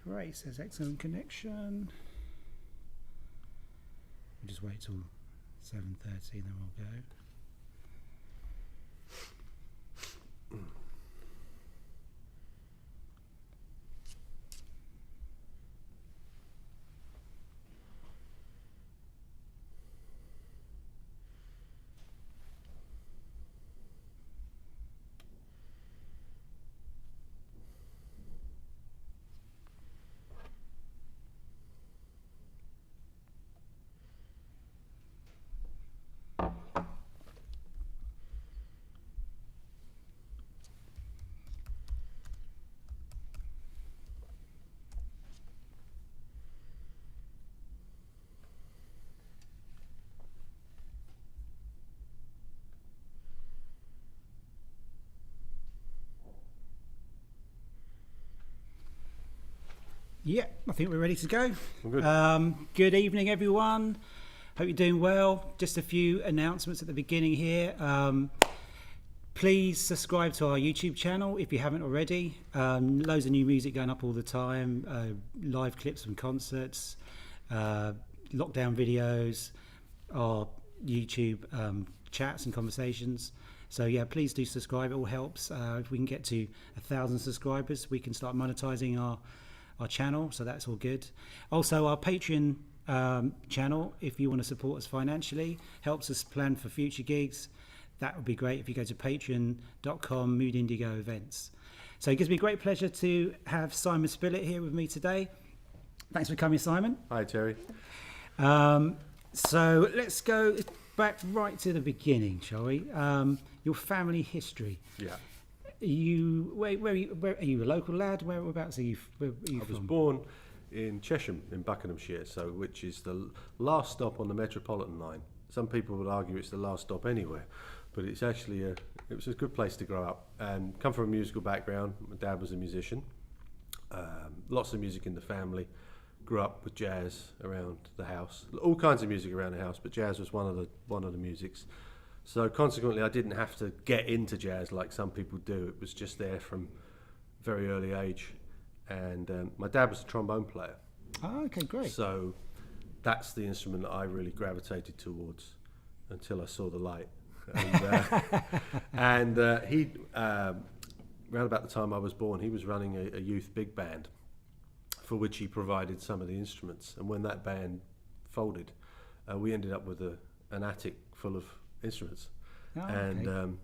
Great, says excellent connection. We'll just wait till 7:30 and then we'll go. Yeah, I think we're ready to go. Good. Good evening, everyone. Hope you're doing well. Just a few announcements at the beginning here. Please subscribe to our YouTube channel if you haven't already. Loads of new music going up all the time. Live clips from concerts, lockdown videos, our YouTube chats and conversations. So yeah, please do subscribe. It all helps. If we can get to 1,000 subscribers, we can start monetizing our channel, so that's all good. Also, our Patreon channel, if you want to support us financially, helps us plan for future gigs. That would be great if you go to patreon.com Mood Indigo Events. So it gives me great pleasure to have Simon Spillett here with me today. Thanks for coming, Simon. Hi, Terry. So let's go back right to the beginning, shall we? Your family history. Yeah. Where are you a local lad? Whereabouts are you from? I was born in Chesham in Buckinghamshire, which is the last stop on the Metropolitan line. Some people would argue it's the last stop anywhere, but it's actually it was a good place to grow up. And come from a musical background. My dad was a musician. Lots of music in the family. Grew up with jazz around the house. All kinds of music around the house, but jazz was one of the musics. So consequently, I didn't have to get into jazz like some people do. It was just there from very early age. And my dad was a trombone player. Oh, okay, great. So that's the instrument that I really gravitated towards until I saw the light. And he, around about the time I was born, he was running a youth big band for which he provided some of the instruments. And when that band folded, we ended up with an attic full of instruments, and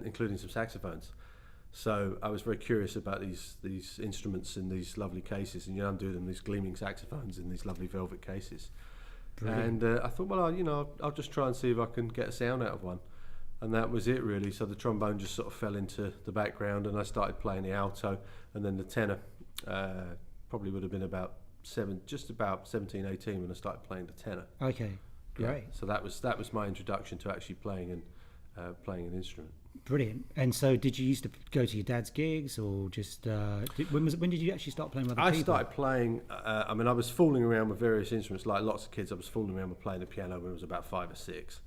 including some saxophones. So I was very curious about these instruments in these lovely cases, and you undo them, these gleaming saxophones in these lovely velvet cases. Brilliant. And I thought, well, I'll just try and see if I can get a sound out of one, and that was it really. So the trombone just sort of fell into the background, and I started playing the alto, and then the tenor. Probably would have been about 17, 18 when I started playing the tenor. Okay. Great. Yeah, so that was my introduction to actually playing an instrument. Brilliant. And so, did you used to go to your dad's gigs, or just when did you actually start playing with other people? I started playing. I was fooling around with various instruments, like lots of kids. I was fooling around with playing the piano when I was about 5 or 6.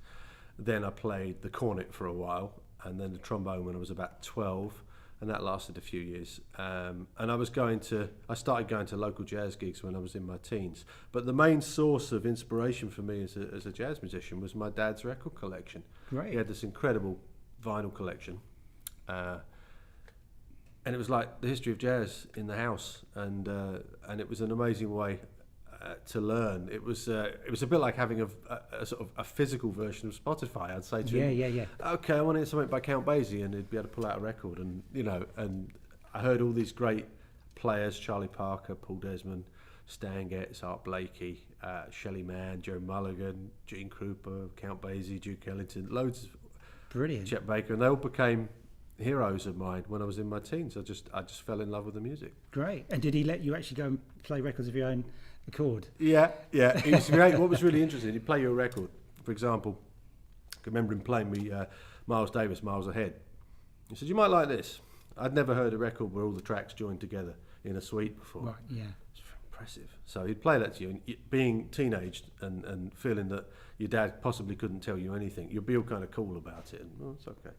Then I played the cornet for a while, and then the trombone when I was about 12. And that lasted a few years. And I started going to local jazz gigs when I was in my teens. But the main source of inspiration for me as a jazz musician was my dad's record collection. Great. He had this incredible vinyl collection. And it was like the history of jazz in the house. And it was an amazing way to learn. It was a bit like having a sort of a physical version of Spotify. I'd say to him, yeah. Okay, I want to hear something by Count Basie, and he'd be able to pull out a record. And and I heard all these great players: Charlie Parker, Paul Desmond, Stan Getz, Art Blakey, Shelley Mann, Joe Mulligan, Gene Krupa, Count Basie, Duke Ellington, loads of brilliant. Chet Baker, and they all became heroes of mine when I was in my teens. I just fell in love with the music. Great. And did he let you actually go and play records of your own accord? Yeah. He used to be, what was really interesting, he'd play you a record. For example, I remember him playing me Miles Davis, Miles Ahead. He said, "You might like this." I'd never heard a record where all the tracks joined together in a suite before. Right, yeah. It's impressive. So he'd play that to you, and being teenaged and feeling that your dad possibly couldn't tell you anything, you'd be all kind of cool about it, and it's okay.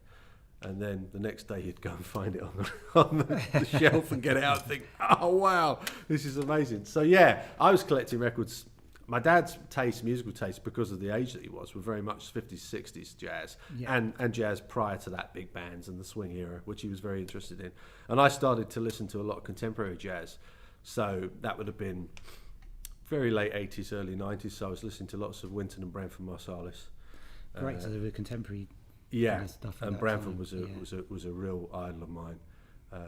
And then the next day you'd go and find it on the shelf and get it out and think, oh, wow, this is amazing. So, yeah, I was collecting records. My dad's musical taste, because of the age that he was, were very much 50s, 60s jazz, and jazz prior to that, big bands and the swing era, which he was very interested in. And I started to listen to a lot of contemporary jazz. So that would have been very late 80s, early 90s. So I was listening to lots of Wynton and Branford Marsalis. Great, so they were contemporary. Yeah, stuff and Branford was a real idol of mine,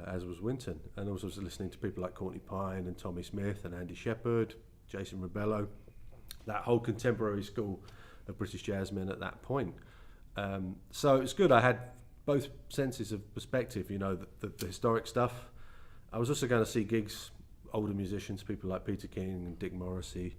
as was Wynton. And I was also listening to people like Courtney Pine and Tommy Smith and Andy Shepherd, Jason Rebello, that whole contemporary school of British jazz men at that point. So it was good. I had both senses of perspective, the historic stuff. I was also going to see gigs, older musicians, people like Peter King and Dick Morrissey,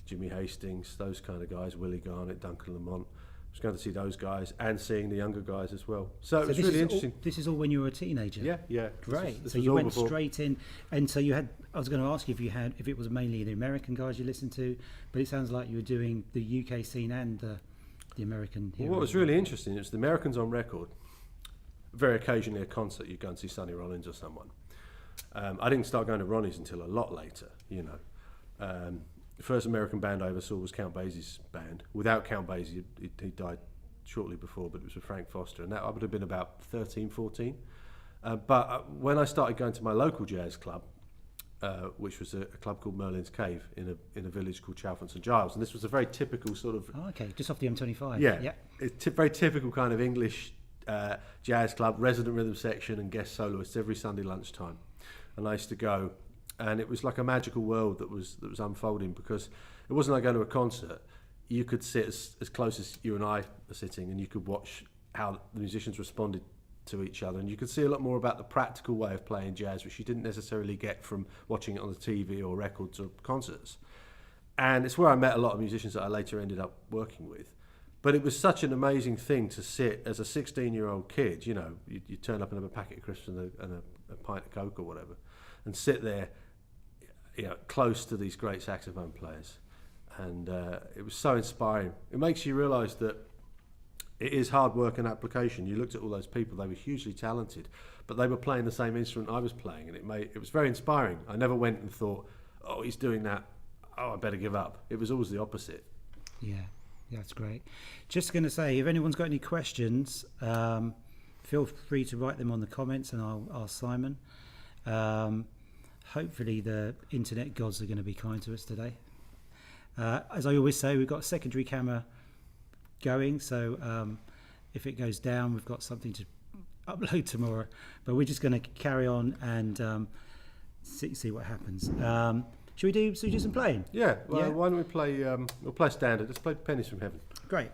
Jimmy Hastings, those kind of guys, Willie Garnett, Duncan Lamont. I was going to see those guys and seeing the younger guys as well. So it was really interesting. This is all when you were a teenager? Yeah. Great. So you went straight in, and so you had, I was going to ask you if it was mainly the American guys you listened to, but it sounds like you were doing the UK scene and the American. Well, what was really interesting is the Americans on record, very occasionally a concert, you'd go and see Sonny Rollins or someone. I didn't start going to Ronnie's until a lot later, The first American band I ever saw was Count Basie's band. Without Count Basie, he died shortly before, but it was with Frank Foster, and that I would have been about 13, 14. But when I started going to my local jazz club, which was a club called Merlin's Cave in a village called Chalfont St Giles, and this was a very typical sort of... Oh, okay, just off the M25. Yeah. It's very typical kind of English jazz club, resident rhythm section and guest soloists every Sunday lunchtime. And I used to go, and it was like a magical world that was unfolding, because it wasn't like going to a concert. You could sit as close as you and I are sitting, and you could watch how the musicians responded to each other, and you could see a lot more about the practical way of playing jazz, which you didn't necessarily get from watching it on the TV or records or concerts. And it's where I met a lot of musicians that I later ended up working with. But it was such an amazing thing to sit as a 16-year-old kid, you turn up and have a packet of crisps and a pint of Coke or whatever, and sit there, close to these great saxophone players. And it was so inspiring. It makes you realise that it is hard work and application. You looked at all those people, they were hugely talented, but they were playing the same instrument I was playing, and it was very inspiring. I never went and thought, oh, he's doing that, oh, I better give up. It was always the opposite. Yeah, that's great. Just going to say, if anyone's got any questions, feel free to write them on the comments, and I'll ask Simon. Hopefully the internet gods are going to be kind to us today. As I always say, we've got a secondary camera going, so if it goes down, we've got something to upload tomorrow. But we're just going to carry on and see what happens. Should we do some playing? Yeah. Well, why don't we play? We'll play standard. Let's play Pennies from Heaven. Great.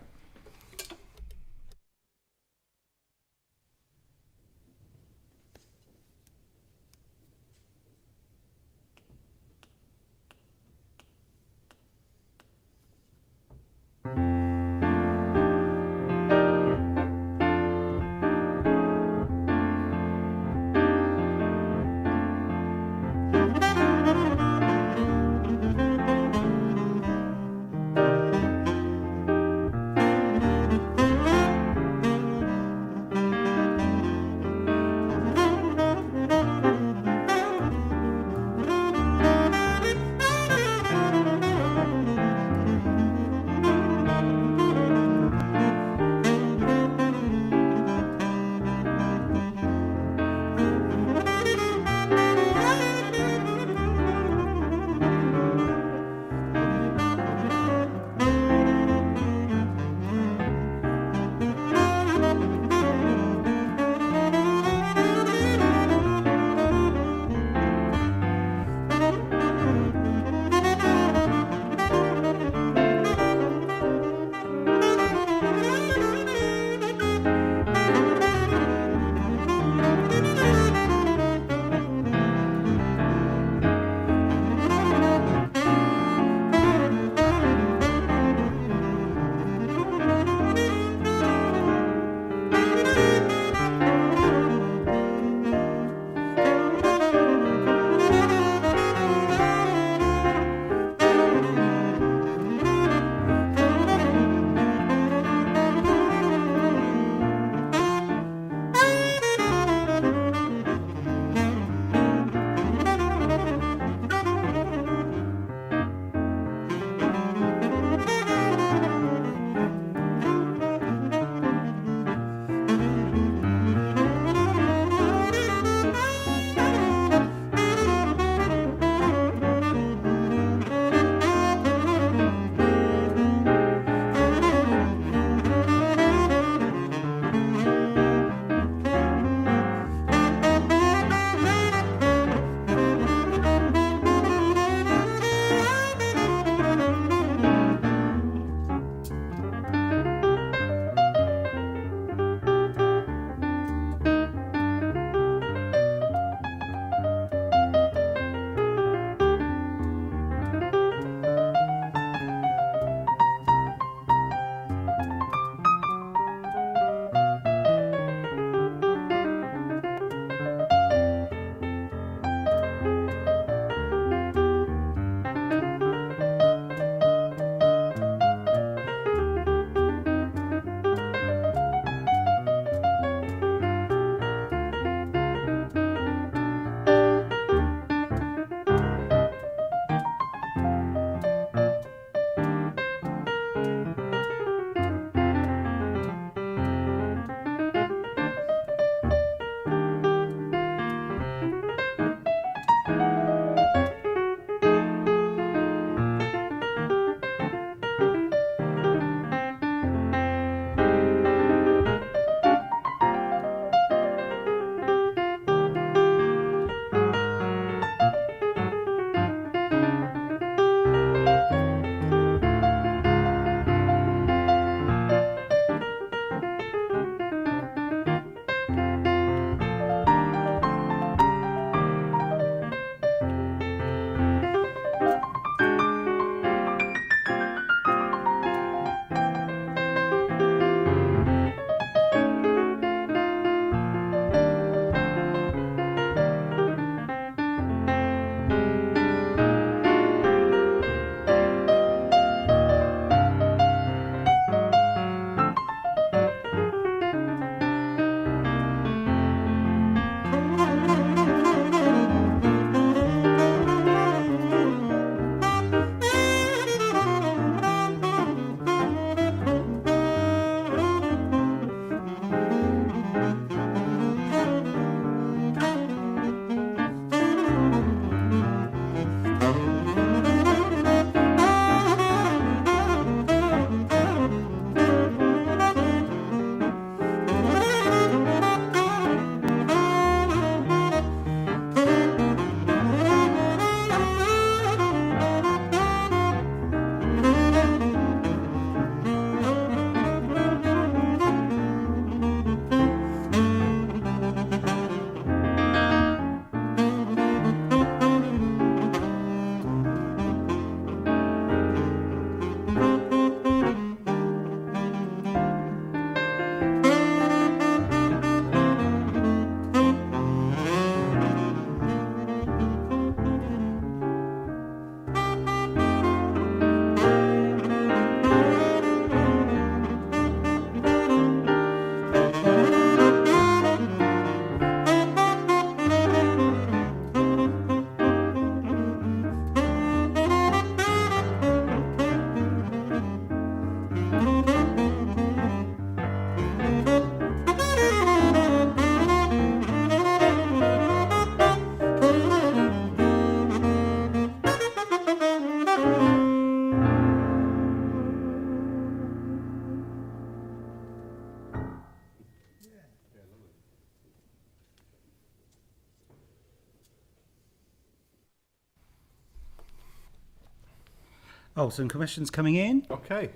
Oh, some questions coming in. Okay.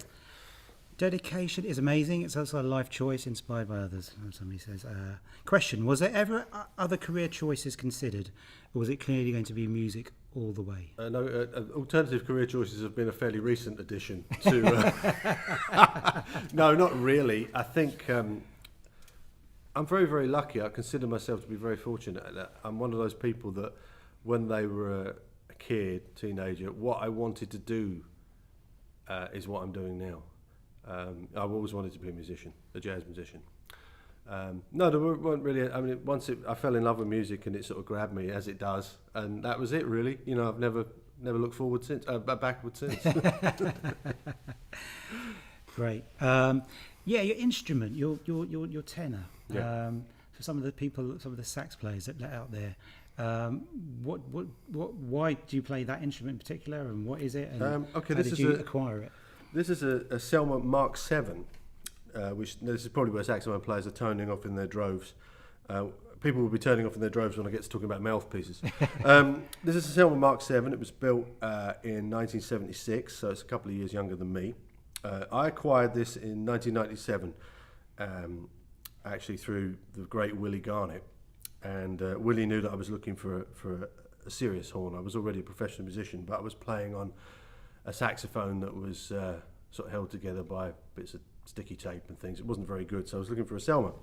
Dedication is amazing. It's also a life choice inspired by others. Somebody says. Question: was there ever other career choices considered, or was it clearly going to be music all the way? No, alternative career choices have been a fairly recent addition to. No, not really. I think I'm very, very lucky. I consider myself to be very fortunate at that. I'm one of those people that, when they were a kid, teenager, what I wanted to do is what I'm doing now. I've always wanted to be a musician, a jazz musician. No, there weren't really. I mean, I fell in love with music, and it sort of grabbed me, as it does, and that was it, really. You know, I've never looked forward since, backward since. Great. Yeah, your instrument, your tenor. Yeah. For some of the sax players that out there, why do you play that instrument in particular, and what is it? And Okay, how did you acquire it? This is a Selmer Mark 7, which this is probably where saxophone players are toning off in their droves. People will be turning off in their droves when I get to talking about mouthpieces. This is a Selmer Mark 7. It was built in 1976, so it's a couple of years younger than me. I acquired this in 1997, actually through the great Willie Garnett. And Willie knew that I was looking for a serious horn. I was already a professional musician, but I was playing on a saxophone that was sort of held together by bits of sticky tape and things. It wasn't very good, so I was looking for a Selmer.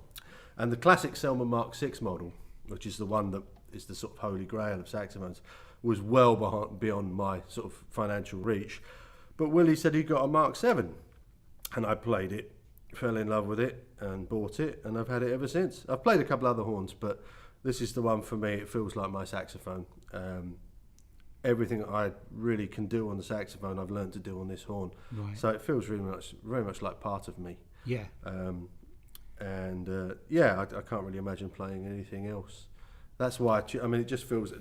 And the classic Selmer Mark 6 model, which is the one that is the sort of holy grail of saxophones, was well beyond my sort of financial reach. But Willie said he got a Mark 7, and I played it, fell in love with it, and bought it, and I've had it ever since. I've played a couple other horns, but this is the one for me. It feels like my saxophone. Everything I really can do on the saxophone, I've learned to do on this horn. Right. So it feels very much like part of me. Yeah. I can't really imagine playing anything else. That's why it just feels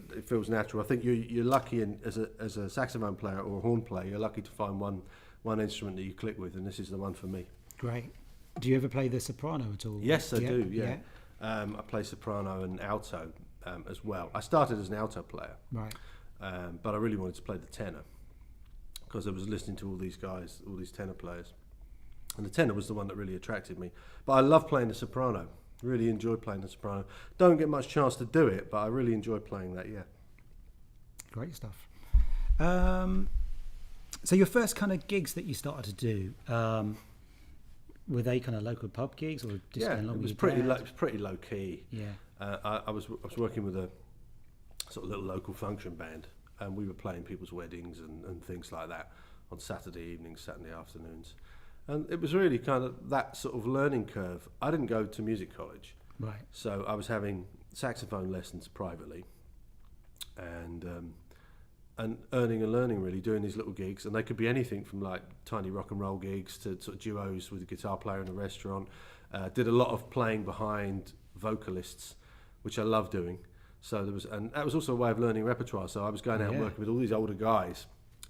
natural. I think you're lucky as a saxophone player or a horn player. You're lucky to find one instrument that you click with, and this is the one for me. Great. Do you ever play the soprano at all? Yes, I do. Yeah. I play soprano and alto as well. I started as an alto player. Right. But I really wanted to play the tenor because I was listening to all these guys, all these tenor players. And the tenor was the one that really attracted me. But I love playing the soprano. Really enjoy playing the soprano. Don't get much chance to do it, but I really enjoy playing that, yeah. Great stuff. So your first kind of gigs that you started to do, were they kind of local pub gigs or just going along with your dad? It was pretty low key. Yeah. I was working with a sort of little local function band, and we were playing people's weddings and things like that on Saturday evenings, Saturday afternoons. And it was really kind of that sort of learning curve. I didn't go to music college. Right. So I was having saxophone lessons privately and earning and learning, really, doing these little gigs. And they could be anything from like tiny rock and roll gigs to sort of duos with a guitar player in a restaurant. Did a lot of playing behind vocalists, which I love doing. So that was also a way of learning repertoire. So I was going out and working with all these older guys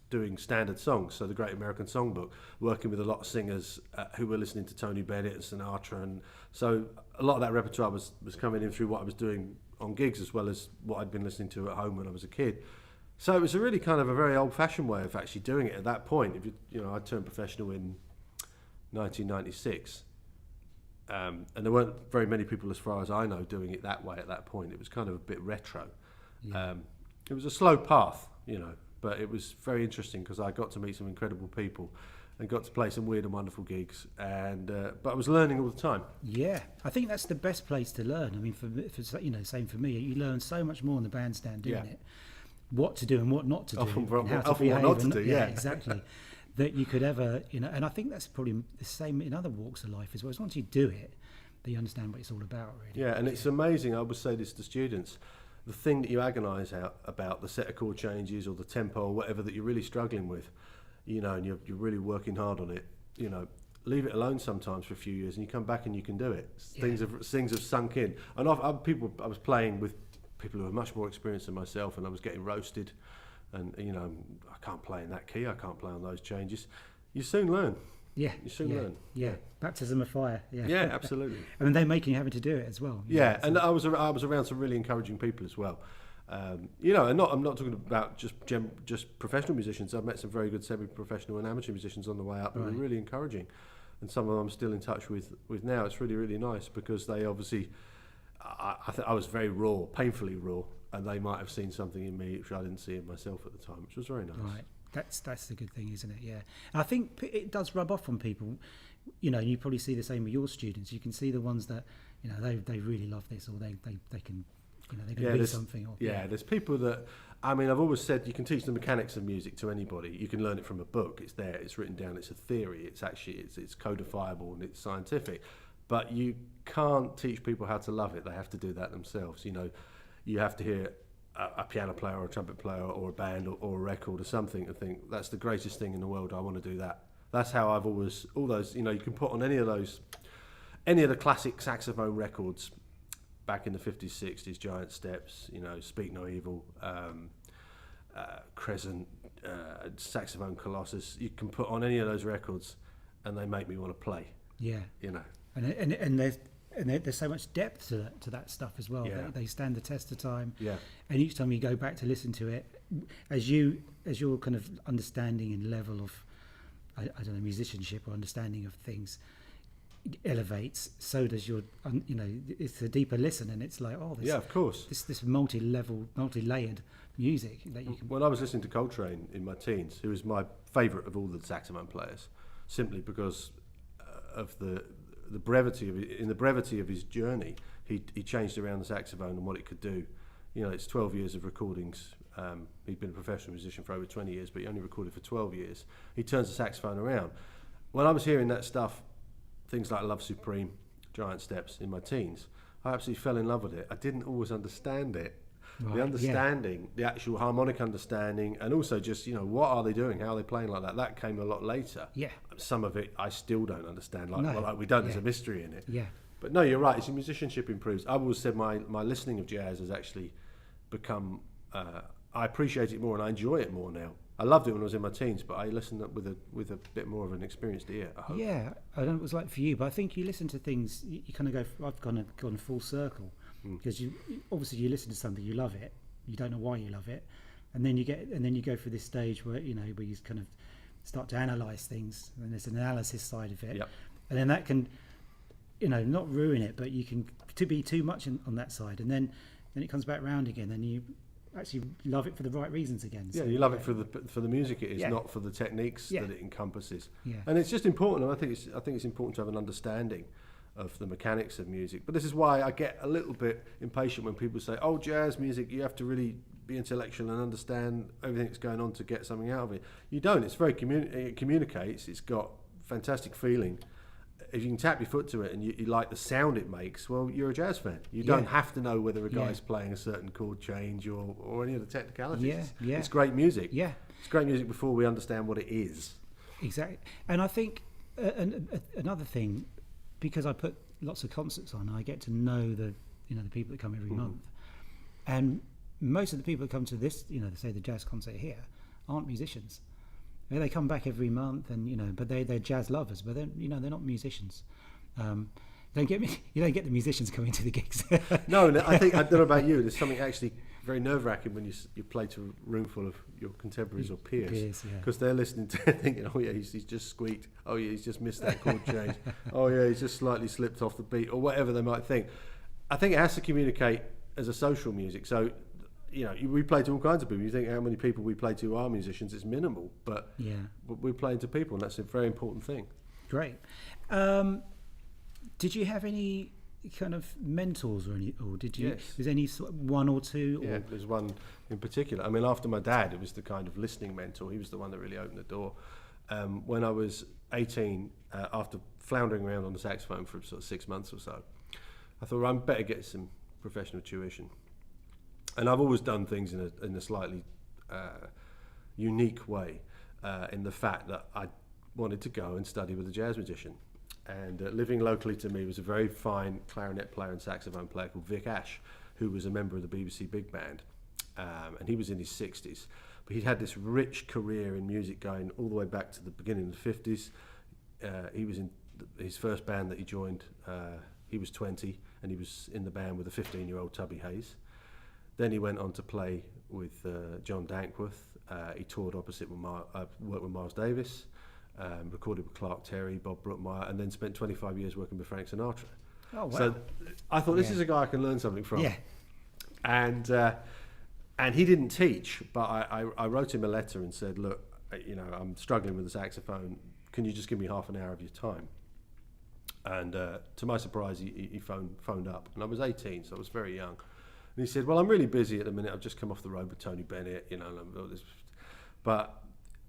doing standard songs. So the Great American Songbook, working with a lot of singers who were listening to Tony Bennett and Sinatra. And so a lot of that repertoire was coming in through what I was doing on gigs as well as what I'd been listening to at home when I was a kid. So it was a really kind of a very old-fashioned way of actually doing it at that point. I turned professional in 1996. And there weren't very many people, as far as I know, doing it that way at that point. It was kind of a bit retro. Yeah. It was a slow path, but it was very interesting because I got to meet some incredible people and got to play some weird and wonderful gigs. But I was learning all the time. Yeah, I think that's the best place to learn. I mean, same for me. You learn so much more in the bandstand doing it. What to do and what not to do. Often what not to do. Yeah, exactly. That you could ever, and I think that's probably the same in other walks of life as well. As once you do it, then you understand what it's all about, really. Yeah, and it's amazing. I would say this to students: the thing that you agonise about, the set of chord changes or the tempo or whatever that you're really struggling with, and you're really working hard on it. Leave it alone sometimes for a few years, and you come back and you can do it. Things have sunk in. And I was playing with people who were much more experienced than myself, and I was getting roasted. And I can't play in that key. I can't play on those changes. You soon learn. Yeah, you soon learn. Yeah, baptism of fire. Yeah, absolutely. And they're making you having to do it as well. And I was around some really encouraging people as well. You know, and I'm not talking about just professional musicians. I've met some very good semi-professional and amateur musicians on the way up, and they're really encouraging. And some of them I'm still in touch with now. It's really, really nice because they obviously, I was very raw, painfully raw, and they might have seen something in me which I didn't see in myself at the time, which was very nice. Right, that's the good thing, isn't it? Yeah, and I think it does rub off on people. You know, you probably see the same with your students. You can see the ones that, you know, they really love this, or they can, you know, they can read something. Or, there's people that, I mean, I've always said you can teach the mechanics of music to anybody. You can learn it from a book. It's there. It's written down. It's a theory. It's actually it's codifiable and it's scientific. But you can't teach people how to love it. They have to do that themselves. You know, you have to hear a piano player or a trumpet player or a band or a record or something and think that's the greatest thing in the world. I want to do that. That's how I've always, all those, you know, you can put on any of the classic saxophone records back in the 50s, 60s, Giant Steps, you know, Speak No Evil, Crescent, Saxophone Colossus. You can put on any of those records and they make me want to play. Yeah. You know. And there's so much depth to that stuff as well. Yeah. They stand the test of time. Yeah. And each time you go back to listen to it, as your kind of understanding and level of, I don't know, musicianship or understanding of things elevates, so does your, you know, it's a deeper listen, and it's like, oh, of course, this multi-level, multi-layered music that you can. When I was listening to Coltrane in my teens, who was my favourite of all the saxophone players, simply because of the brevity of his journey, he changed around the saxophone and what it could do. You know, it's 12 years of recordings. He'd been a professional musician for over 20 years, but he only recorded for 12 years. He turns the saxophone around. When I was hearing that stuff, things like Love Supreme, Giant Steps in my teens, I absolutely fell in love with it. I didn't always understand it. Right, the understanding, the actual harmonic understanding, and also just, you know, what are they doing? How are they playing like that? That came a lot later. Yeah. Some of it I still don't understand. Like we don't, there's a mystery in it. Yeah. But no, you're right. As your musicianship improves, I've always said my listening of jazz has actually become, I appreciate it more and I enjoy it more now. I loved it when I was in my teens, but I listened with a bit more of an experienced ear, I hope. Yeah, I don't know what it was like for you, but I think you listen to things, you kind of go, I've kind of gone full circle, because you listen to something, you love it, you don't know why you love it, and then you go through this stage where, you know, where you kind of start to analyse things, and there's an analysis side of it, and then that can, you know, not ruin it, but you can be too much on that side, and then it comes back round again, and you actually love it for the right reasons again. So, you love it for the music it is, not for the techniques that it encompasses. Yeah. And it's just important. And I think it's important to have an understanding of the mechanics of music. But this is why I get a little bit impatient when people say, "Oh, jazz music, you have to really be intellectual and understand everything that's going on to get something out of it." You don't. It's very it communicates. It's got fantastic feeling. If you can tap your foot to it and you like the sound it makes, well, you're a jazz fan. You don't have to know whether a guy's playing a certain chord change or any of the technicalities. Yeah. It's great music. Yeah. It's great music before we understand what it is. Exactly. And I think another thing, because I put lots of concerts on, I get to know the people that come every month. And most of the people that come to this, you know, say the jazz concert here, aren't musicians. They come back every month, and you know, but they're jazz lovers, but they're not musicians. You don't get the musicians coming to the gigs. No, I think, I don't know about you. There's something actually very nerve-wracking when you play to a room full of your contemporaries or peers, because they're listening to it thinking, "Oh yeah, he's just squeaked. Oh yeah, he's just missed that chord change. Oh yeah, he's just slightly slipped off the beat," or whatever they might think. I think it has to communicate as a social music. So, you know, we play to all kinds of people. You think how many people we play to are musicians? It's minimal, but we're playing to people, and that's a very important thing. Great. Did you have any kind of mentors or did you? Yes. Was any one or two? Yeah, there's one in particular. I mean, after my dad, it was the kind of listening mentor. He was the one that really opened the door. When I was 18, after floundering around on the saxophone for sort of 6 months or so, I thought, well, I better get some professional tuition. And I've always done things in a slightly unique way, in the fact that I wanted to go and study with a jazz musician. And living locally to me was a very fine clarinet player and saxophone player called Vic Ash, who was a member of the BBC Big Band. And he was in his 60s. But he'd had this rich career in music going all the way back to the beginning of the 50s. He was in his first band that he joined. He was 20, and he was in the band with a 15-year-old Tubby Hayes. Then he went on to play with John Dankworth. He toured opposite with worked with Miles Davis, recorded with Clark Terry, Bob Brookmeyer, and then spent 25 years working with Frank Sinatra. Oh, wow. So I thought, this is a guy I can learn something from. Yeah. And he didn't teach, but I wrote him a letter and said, look, I'm struggling with the saxophone. Can you just give me half an hour of your time? And to my surprise, he phoned up. And I was 18, so I was very young. And he said, well, I'm really busy at the minute. I've just come off the road with Tony Bennett, and all this. But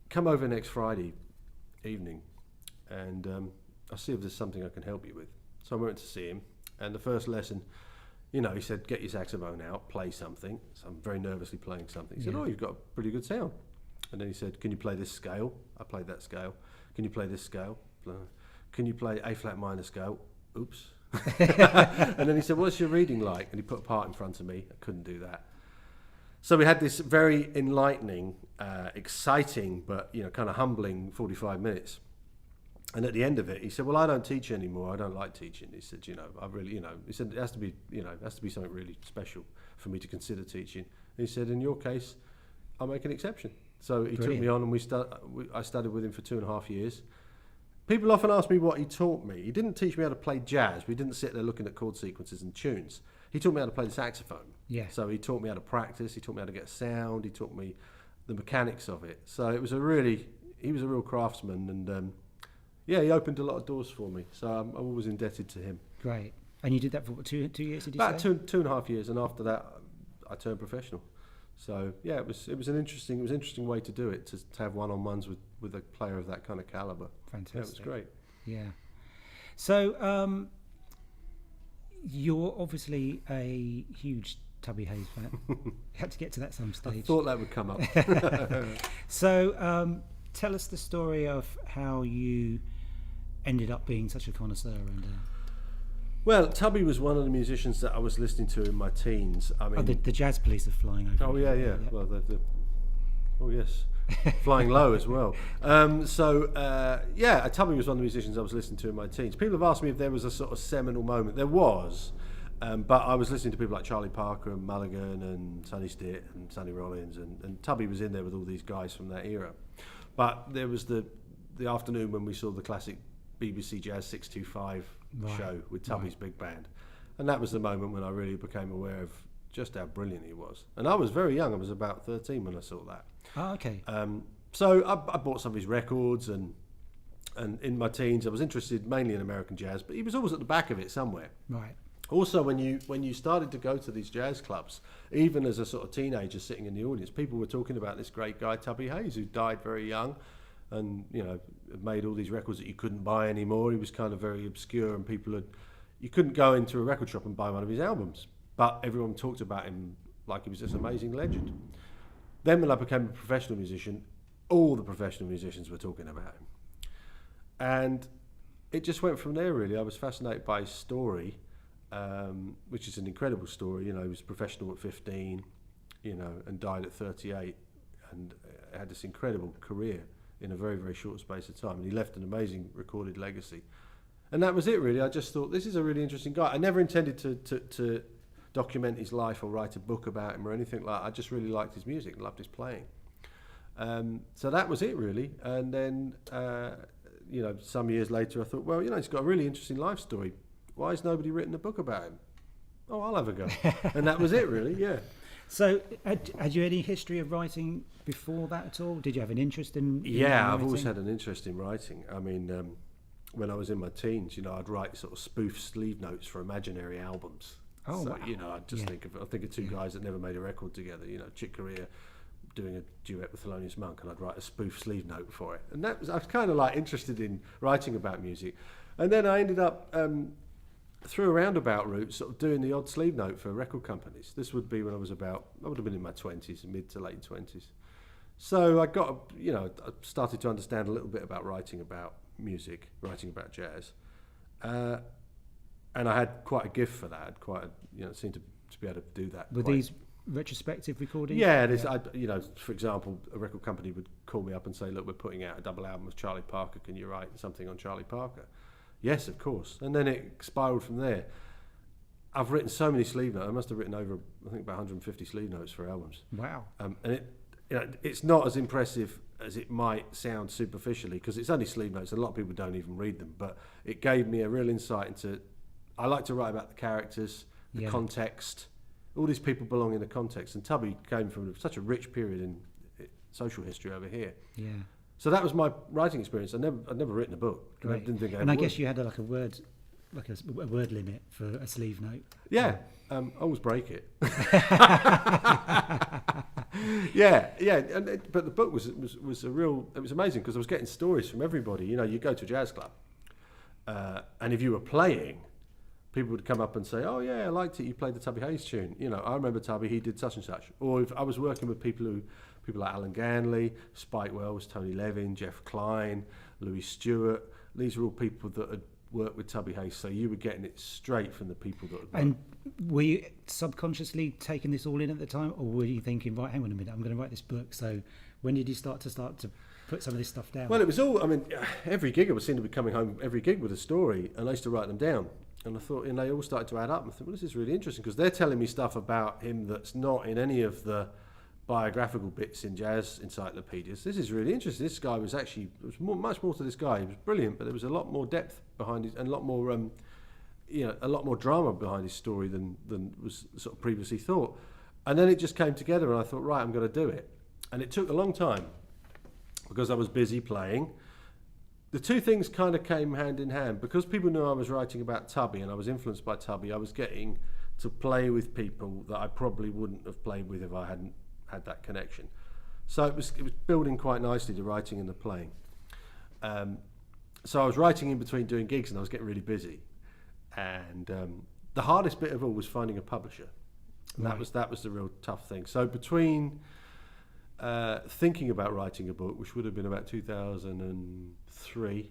come over next Friday evening, and I'll see if there's something I can help you with. So I went to see him, and the first lesson, he said, get your saxophone out, play something. So I'm very nervously playing something. He said, oh, you've got a pretty good sound. And then he said, can you play this scale? I played that scale. Can you play this scale? Can you play A flat minor scale? Oops. And then he said, what's your reading like? And he put a part in front of me. I couldn't do that. So we had this very enlightening, exciting, but kind of humbling 45 minutes. And at the end of it, he said, well, I don't teach anymore. I don't like teaching. He said, I really, he said, it has to be something really special for me to consider teaching. And he said, in your case, I'll make an exception. So he took me on, and I studied with him for 2.5 years. People often ask me what he taught me. He didn't teach me how to play jazz. We didn't sit there looking at chord sequences and tunes. He taught me how to play the saxophone. Yeah. So he taught me how to practice. He taught me how to get sound. He taught me the mechanics of it. So he was a real craftsman, and he opened a lot of doors for me. So I'm always indebted to him. Great. And you did that for what, 2 years? Did you About say? 2.5 years, and after that, I turned professional. So yeah, it was an interesting way to do it, to have one-on-ones with a player of that kind of caliber. Fantastic. Yeah, it was great. Yeah. So you're obviously a huge Tubby Hayes fan. You had to get to that at some stage. I thought that would come up. So tell us the story of how you ended up being such a connoisseur. And well, Tubby was one of the musicians that I was listening to in my teens. I mean, the jazz police are flying over. Oh yeah. Well, oh yes, flying low as well. Tubby was one of the musicians I was listening to in my teens. People have asked me if there was a sort of seminal moment. There was, but I was listening to people like Charlie Parker and Mulligan and Sonny Stitt and Sonny Rollins, and Tubby was in there with all these guys from that era. But there was the afternoon when we saw the classic BBC Jazz 625 show with Tubby's big band, and that was the moment when I really became aware of just how brilliant he was. And I was very young. I was about 13 when I saw that. Oh, okay. So I bought some of his records, and in my teens I was interested mainly in American jazz, but he was always at the back of it somewhere. Right. Also, when you started to go to these jazz clubs, even as a sort of teenager sitting in the audience, people were talking about this great guy Tubby Hayes, who died very young, and made all these records that you couldn't buy anymore. He was kind of very obscure, and you couldn't go into a record shop and buy one of his albums, but everyone talked about him like he was this amazing legend. Then when I became a professional musician, all the professional musicians were talking about him, and it just went from there really. I was fascinated by his story, which is an incredible story. He was professional at 15, and died at 38, and had this incredible career in a very, very short space of time. And he left an amazing recorded legacy. And that was it, really. I just thought, this is a really interesting guy. I never intended to document his life or write a book about him or anything like that. I just really liked his music and loved his playing. So that was it, really. And then, some years later, I thought, well, he's got a really interesting life story. Why has nobody written a book about him? Oh, I'll have a go. And that was it, really, yeah. So, had you any history of writing before that at all? Did you have an interest in Yeah, writing? I've always had an interest in writing. I mean, when I was in my teens, I'd write sort of spoof sleeve notes for imaginary albums. Oh, so, wow. I'd just think of two guys that never made a record together. Chick Corea doing a duet with Thelonious Monk, and I'd write a spoof sleeve note for it. And I was kind of like interested in writing about music. And then I ended up through a roundabout route, sort of doing the odd sleeve note for record companies. This would be when I would have been in my 20s, mid to late 20s. So I got, I started to understand a little bit about writing about music, writing about jazz. And I had quite a gift for that. Seemed to be able to do that. Were these retrospective recordings? Yeah, for example, a record company would call me up and say, look, we're putting out a double album of Charlie Parker. Can you write something on Charlie Parker? Yes, of course. And then it spiraled from there. I've written so many sleeve notes. I must have written over, I think, about 150 sleeve notes for albums. Wow. And it's not as impressive as it might sound superficially, because it's only sleeve notes. A lot of people don't even read them, but it gave me a real insight into. I like to write about the characters, the context. All these people belong in a context, and Tubby came from such a rich period in social history over here. Yeah. So that was my writing experience. I'd never written a book. Right. I didn't think I guess you had a word limit for a sleeve note. Yeah, I always break it. But the book was a real. It was amazing because I was getting stories from everybody. You know, you go to a jazz club, and if you were playing, people would come up and say, "Oh yeah, I liked it. You played the Tubby Hayes tune. You know, I remember Tubby. He did such and such." Or if I was working with people like Alan Ganley, Spike Wells, Tony Levin, Jeff Klein, Louis Stewart. These are all people that had worked with Tubby Hayes, so you were getting it straight from the people that had worked. And were you subconsciously taking this all in at the time, or were you thinking, right, hang on a minute, I'm going to write this book? So when did you start to put some of this stuff down? Well, it was all, I mean, every gig I seemed to be coming home, every gig with a story, and I used to write them down. And I thought, and they all started to add up, and I thought, well, this is really interesting, because they're telling me stuff about him that's not in any of the biographical bits in jazz encyclopedias. This is really interesting. This guy was actually, there was much more to this guy. He was brilliant, but there was a lot more depth behind it, and a lot more, a lot more drama behind his story than was sort of previously thought. And then it just came together, and I thought, right, I'm going to do it. And it took a long time because I was busy playing. The two things kind of came hand in hand. Because people knew I was writing about Tubby and I was influenced by Tubby, I was getting to play with people that I probably wouldn't have played with if I hadn't had that connection. So it was building quite nicely, the writing and the playing. So I was writing in between doing gigs, and I was getting really busy. And the hardest bit of all was finding a publisher. And that was the real tough thing. So between thinking about writing a book, which would have been about 2003,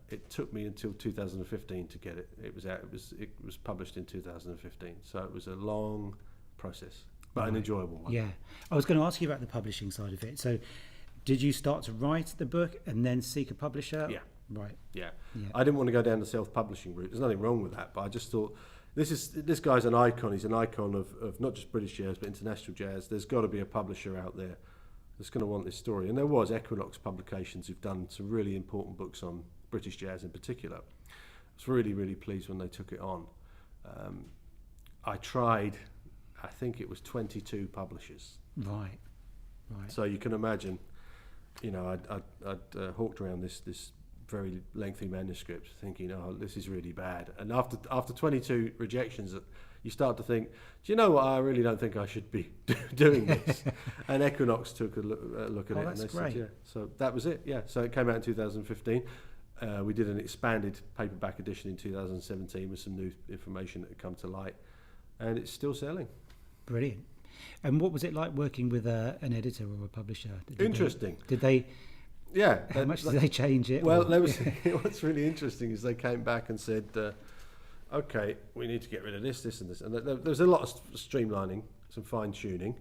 it took me until 2015 to get it. It was out. It was published in 2015. So it was a long process, but an enjoyable one. Yeah, I was going to ask you about the publishing side of it. So, did you start to write the book and then seek a publisher? Yeah. Right. Yeah. I didn't want to go down the self-publishing route. There's nothing wrong with that, but I just thought this guy's an icon. He's an icon of not just British jazz but international jazz. There's got to be a publisher out there that's going to want this story. And there was Equinox Publications who've done some really important books on British jazz in particular. I was really, really pleased when they took it on. I tried, I think it was 22 publishers. Right. So you can imagine, you know, I'd hawked around this very lengthy manuscript thinking, oh, this is really bad. And after 22 rejections, you start to think, do you know what, I really don't think I should be doing this. And Equinox took a look at it, and they said, yeah. So that was it, yeah. So it came out in 2015. We did an expanded paperback edition in 2017 with some new information that had come to light, and it's still selling. Brilliant. And what was it like working with an editor or a publisher? Interesting. Did they? Yeah. How much did they change it? Well, what's really interesting is they came back and said, okay, we need to get rid of this, and this. And there was a lot of streamlining, some fine-tuning.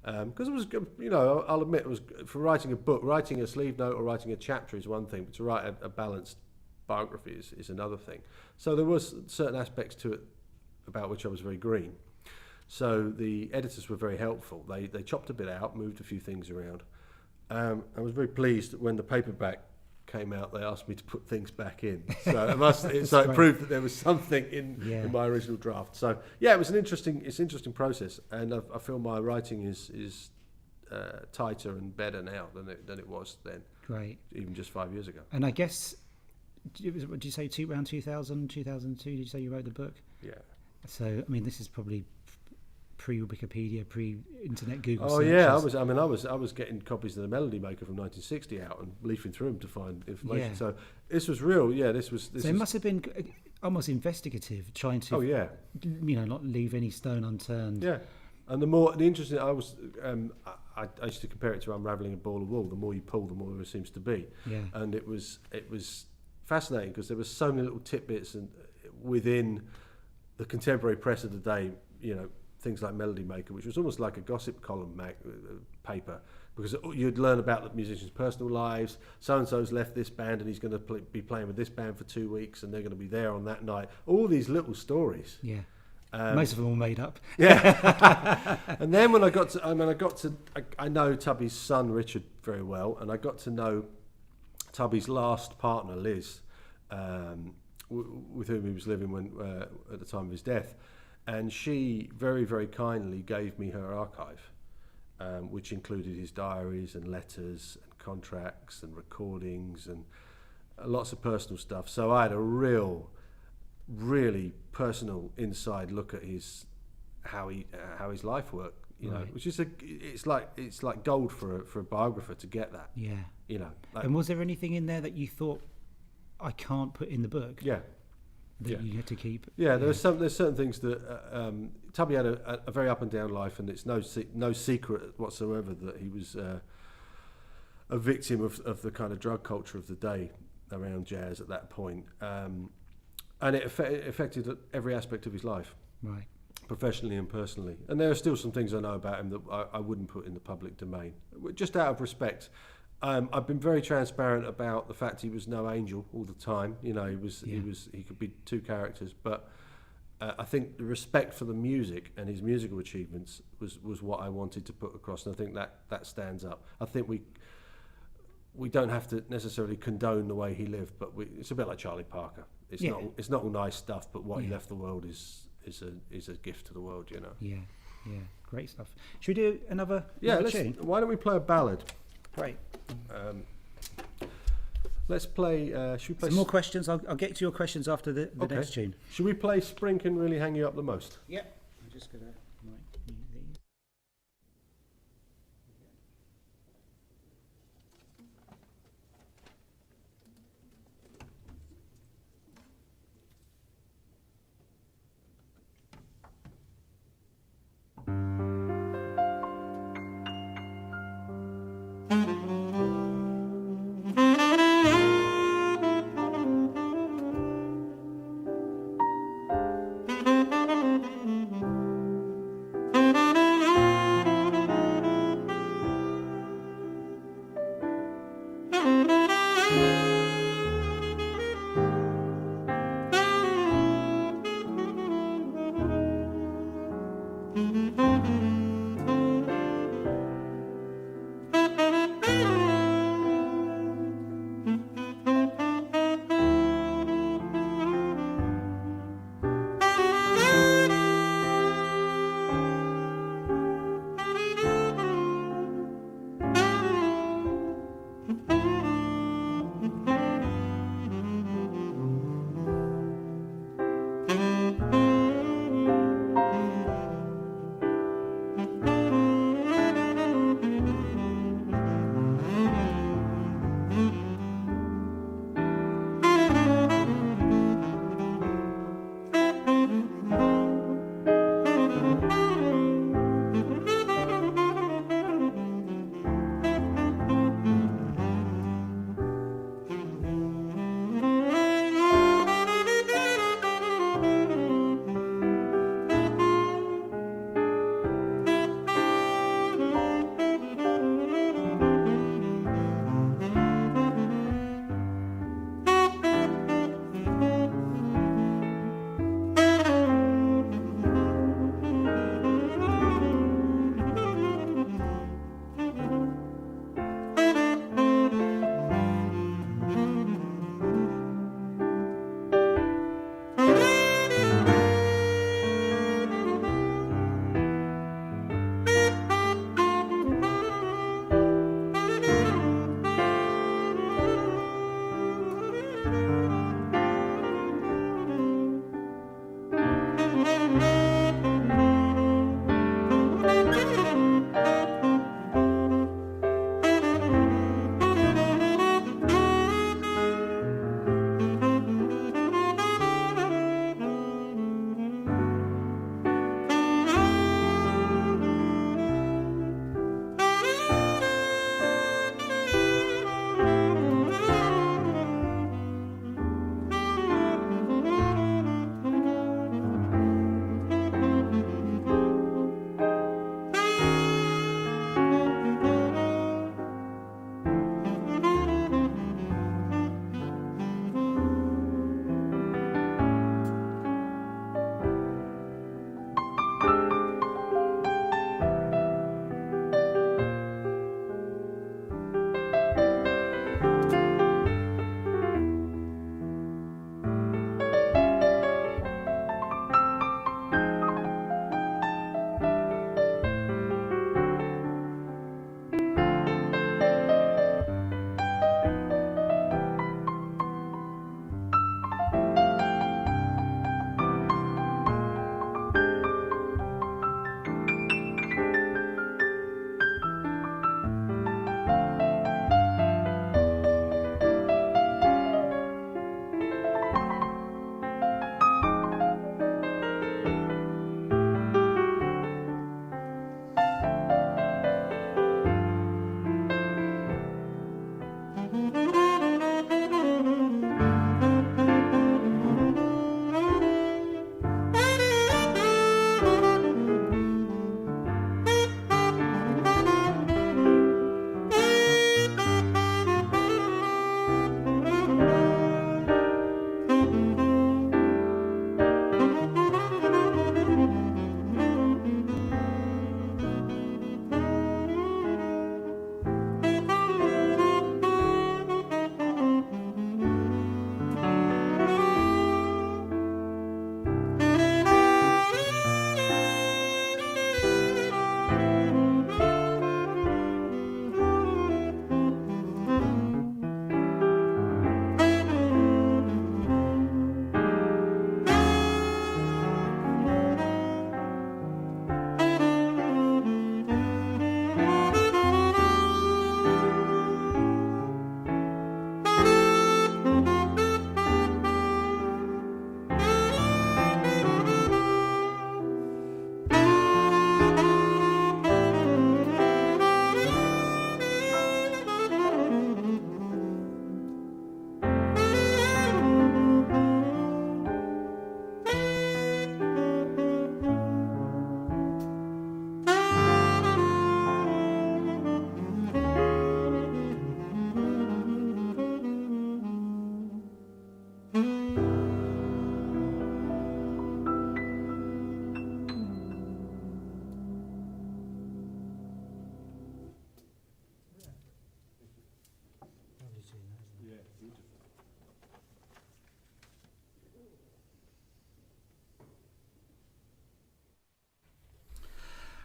Because it was, you know, I'll admit, it was for writing a book, writing a sleeve note or writing a chapter is one thing, but to write a balanced biography is another thing. So there was certain aspects to it about which I was very green. So the editors were very helpful. They chopped a bit out, moved a few things around. I was very pleased that when the paperback came out, they asked me to put things back in. So it proved that there was something in my original draft. So yeah, it's an interesting process, and I feel my writing is tighter and better now than it was then. Great. Even just 5 years ago. And I guess, did you say around 2000, 2002? Did you say you wrote the book? Yeah. So I mean, this is probably pre-Wikipedia, pre-internet Google. Oh searches. Yeah, I was getting copies of the Melody Maker from 1960 out and leafing through them to find information. Yeah. So this was real. Yeah, this So it must have been almost investigative, trying to. Oh yeah. You know, not leave any stone unturned. Yeah, and the interesting, I used to compare it to unraveling a ball of wool. The more you pull, the more there seems to be. Yeah. And it was fascinating because there were so many little tidbits and within the contemporary press of the day, you know, things like Melody Maker, which was almost like a gossip column paper, because you'd learn about the musicians' personal lives. So-and-so's left this band and he's going to be playing with this band for 2 weeks and they're going to be there on that night. All these little stories. Yeah. Most of them all made up. Yeah. And then when I know Tubby's son, Richard, very well, and I got to know Tubby's last partner, Liz, with whom he was living at the time of his death. And she very, very kindly gave me her archive, which included his diaries and letters and contracts and recordings and lots of personal stuff. So I had a really personal inside look at how his life worked, you know, which is it's like gold for a biographer to get that. Yeah. You know. And was there anything in there that you thought, I can't put in the book? Yeah. That you had to keep. Yeah, there's certain things that Tubby had a very up and down life, and it's no secret whatsoever that he was a victim of the kind of drug culture of the day around jazz at that point, and it affected every aspect of his life, right, professionally and personally. And there are still some things I know about him that I wouldn't put in the public domain, just out of respect. I've been very transparent about the fact he was no angel all the time. You know, he could be two characters, but I think the respect for the music and his musical achievements was what I wanted to put across, and I think that stands up. I think we don't have to necessarily condone the way he lived, but it's a bit like Charlie Parker. It's not all nice stuff, but what he left the world is a gift to the world, you know. Yeah, great stuff. Should we do another tune? Why don't we play a ballad? Great. Let's play. Should we play some more questions? I'll get to your questions after the next tune. Should we play Spring Can Really Hang You Up the Most? Yep. I'm just gonna write these.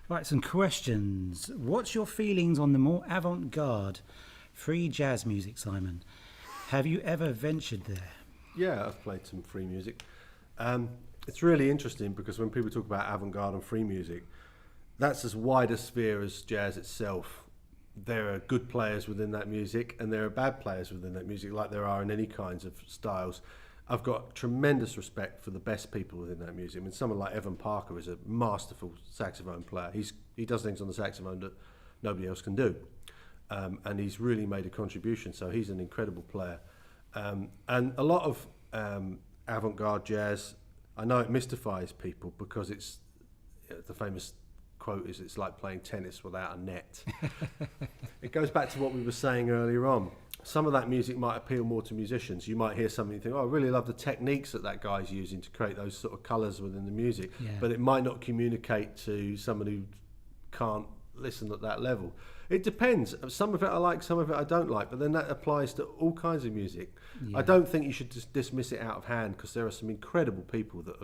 Right, some questions. What's your feelings on the more avant-garde free jazz music, Simon? Have you ever ventured there? Yeah, I've played some free music. It's really interesting because when people talk about avant-garde and free music, that's as wide a sphere as jazz itself. There are good players within that music and there are bad players within that music, like there are in any kinds of styles. I've got tremendous respect for the best people within that music. I mean, someone like Evan Parker is a masterful saxophone player. He does things on the saxophone that nobody else can do. And he's really made a contribution, so he's an incredible player. And a lot of avant-garde jazz, I know it mystifies people because it's the famous quote is it's like playing tennis without a net. It goes back to what we were saying earlier on. Some of that music might appeal more to musicians. You might hear something and think, oh, I really love the techniques that guy's using to create those sort of colours within the music. Yeah. But it might not communicate to someone who can't listen at that level. It depends. Some of it I like, some of it I don't like. But then that applies to all kinds of music. Yeah. I don't think you should just dismiss it out of hand because there are some incredible people that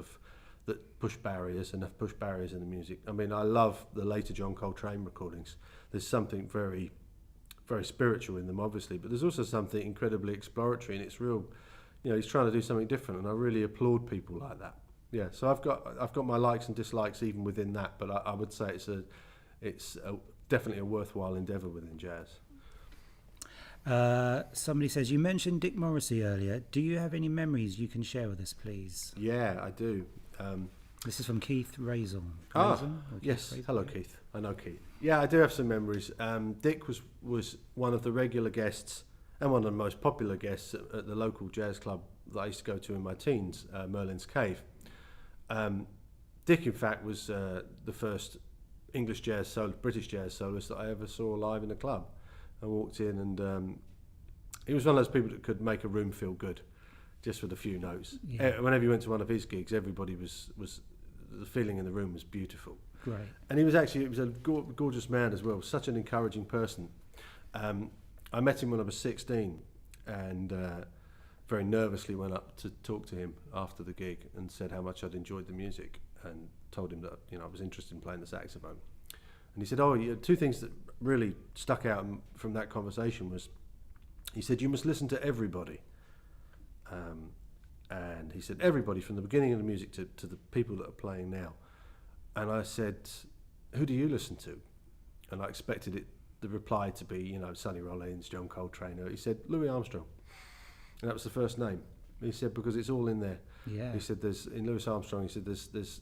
push barriers and have pushed barriers in the music. I mean, I love the later John Coltrane recordings. There's something very, very spiritual in them, obviously, but there's also something incredibly exploratory, and it's real. You know, he's trying to do something different, and I really applaud people like that. Yeah, so I've got my likes and dislikes even within that, but I would say it's definitely a worthwhile endeavour within jazz. Somebody says, you mentioned Dick Morrissey earlier. Do you have any memories you can share with us, please? Yeah, I do. This is from Keith Razel. Yes. Razel? Hello, Keith. I know Keith. Yeah, I do have some memories. Dick was one of the regular guests and one of the most popular guests at the local jazz club that I used to go to in my teens, Merlin's Cave. Dick, in fact, was the first British jazz soloist that I ever saw live in a club. I walked in and he was one of those people that could make a room feel good just with a few notes. Yeah. Whenever you went to one of his gigs, everybody was the feeling in the room was beautiful. Great. And he was a gorgeous man as well, such an encouraging person. I met him when I was 16 and very nervously went up to talk to him after the gig and said how much I'd enjoyed the music and told him that I was interested in playing the saxophone. And he said, two things that really stuck out from that conversation was, he said, you must listen to everybody. And he said, everybody from the beginning of the music to the people that are playing now. And I said, who do you listen to? And I expected the reply to be, Sonny Rollins, John Coltrane. He said, Louis Armstrong. And that was the first name. He said, because it's all in there. Yeah. He said, in Louis Armstrong, he said, there's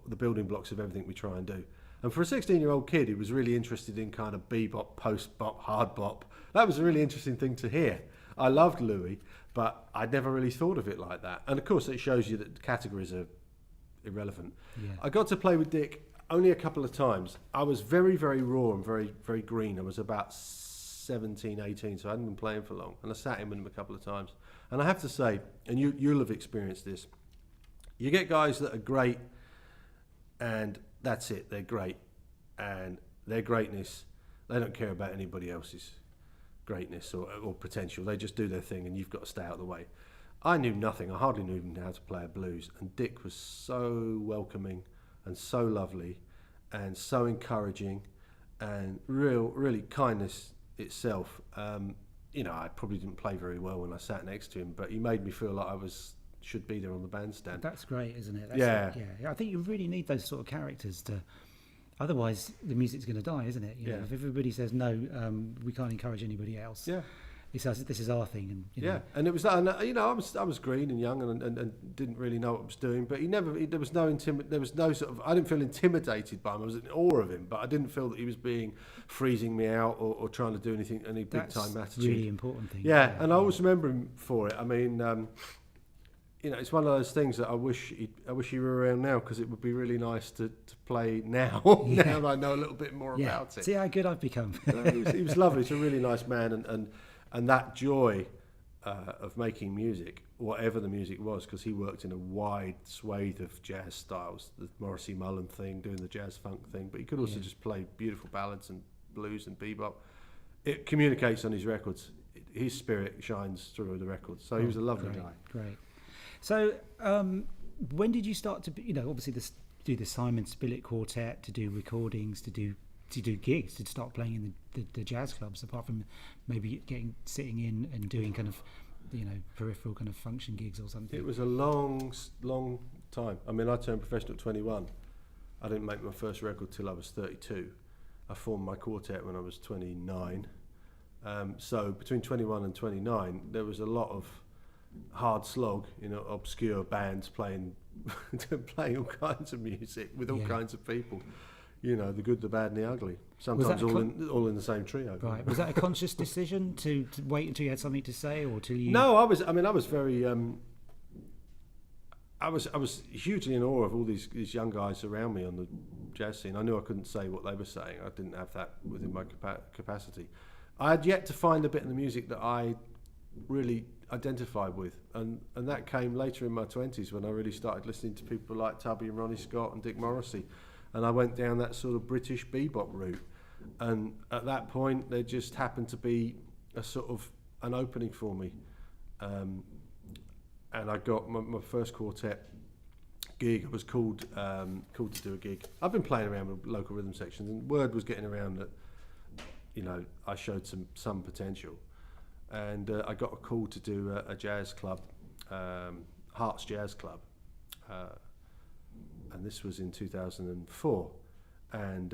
the building blocks of everything we try and do. And for a 16-year-old kid who was really interested in kind of bebop, post-bop, hard bop, that was a really interesting thing to hear. I loved Louis, but I'd never really thought of it like that. And of course, it shows you that categories are irrelevant. Yeah. I got to play with Dick only a couple of times. I was very, very raw and very, very green. I was about 17, 18, so I hadn't been playing for long. And I sat in with him a couple of times. And I have to say, and you'll have experienced this, you get guys that are great and that's it, they're great. And their greatness, they don't care about anybody else's greatness or potential. They just do their thing and you've got to stay out of the way. I knew nothing. I hardly knew even how to play a blues. And Dick was so welcoming and so lovely and so encouraging and really kindness itself. I probably didn't play very well when I sat next to him, but he made me feel like I should be there on the bandstand. That's great, isn't it? Yeah. I think you really need those sort of characters to. Otherwise, the music's going to die, isn't it? You know, if everybody says no, we can't encourage anybody else. Yeah, he says this is our thing, and and it was that. And, I was green and young and didn't really know what I was doing. But there was no sort of. I didn't feel intimidated by him. I was in awe of him, but I didn't feel that he was freezing me out or trying to do any big time attitude. That's really important thing. Yeah, and I always remember him for it. I mean. It's one of those things that I wish he were around now because it would be really nice to play now. Now that I know a little bit more about it. See how good I've become. He was lovely. He's a really nice man, and that joy of making music, whatever the music was, because he worked in a wide swathe of jazz styles, the Morrissey Mullen thing, doing the jazz funk thing, but he could also just play beautiful ballads and blues and bebop. It communicates on his records. His spirit shines through the records. So he was a lovely guy. Great. So, when did you start to be, obviously this do the Simon Spillett Quartet, to do recordings, to do gigs, to start playing in the jazz clubs, apart from maybe sitting in and doing kind of, you know, peripheral kind of function gigs or something? It was a long time. I mean, I turned professional at 21. I didn't make my first record till I was 32. I formed my quartet when I was 29. So between 21 and 29, there was a lot of hard slog, you know, obscure bands playing all kinds of music with all kinds of people. You know, the good, the bad, and the ugly. Sometimes all in the same trio. Right. Was that a conscious decision to wait until you had something to say, or till you? No, I was very. I was hugely in awe of all these young guys around me on the jazz scene. I knew I couldn't say what they were saying. I didn't have that within my capacity. I had yet to find a bit in the music that I really identified with, and that came later in my 20s when I really started listening to people like Tubby and Ronnie Scott and Dick Morrissey. And I went down that sort of British bebop route. And at that point, there just happened to be a sort of an opening for me. And I got my first quartet gig. I was called to do a gig. I've been playing around with local rhythm sections, and word was getting around that, you know, I showed some potential. And I got a call to do a jazz club, Hearts Jazz Club. And this was in 2004, and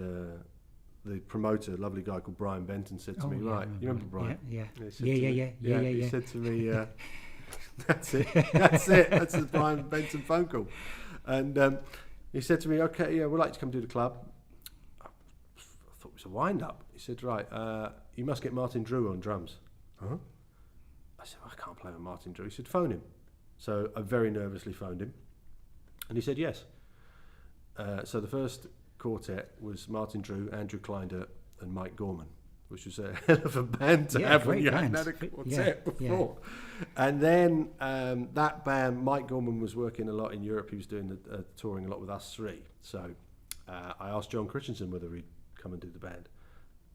the promoter, a lovely guy called Brian Benton, said to me, "Right, you remember Brian? Yeah. He said to me, that's it. That's the Brian Benton phone call." And he said to me, "Okay, yeah, we'd like to come do the club." I thought it was a wind-up. He said, "Right, you must get Martin Drew on drums." Huh? I said, "I can't play with Martin Drew." He said, "Phone him." So I very nervously phoned him, and he said yes. So the first quartet was Martin Drew, Andrew Kleindert, and Mike Gorman, which was a hell of a band to have when you hadn't had a quartet before. And then that band, Mike Gorman was working a lot in Europe. He was doing touring a lot with us three. So I asked John Christensen whether he'd come and do the band.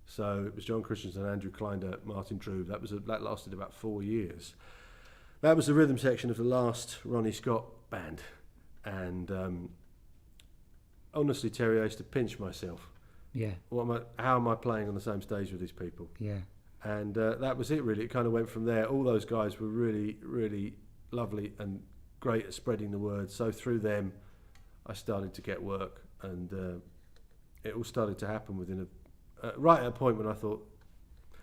So it was John Christensen, Andrew Kleindert, Martin Drew. That lasted about 4 years. That was the rhythm section of the last Ronnie Scott band. And honestly, Terry, I used to pinch myself. Yeah. How am I playing on the same stage with these people? Yeah. And that was it, really. It kind of went from there. All those guys were really, really lovely and great at spreading the word. So through them, I started to get work, and it all started to happen within right at a point when I thought,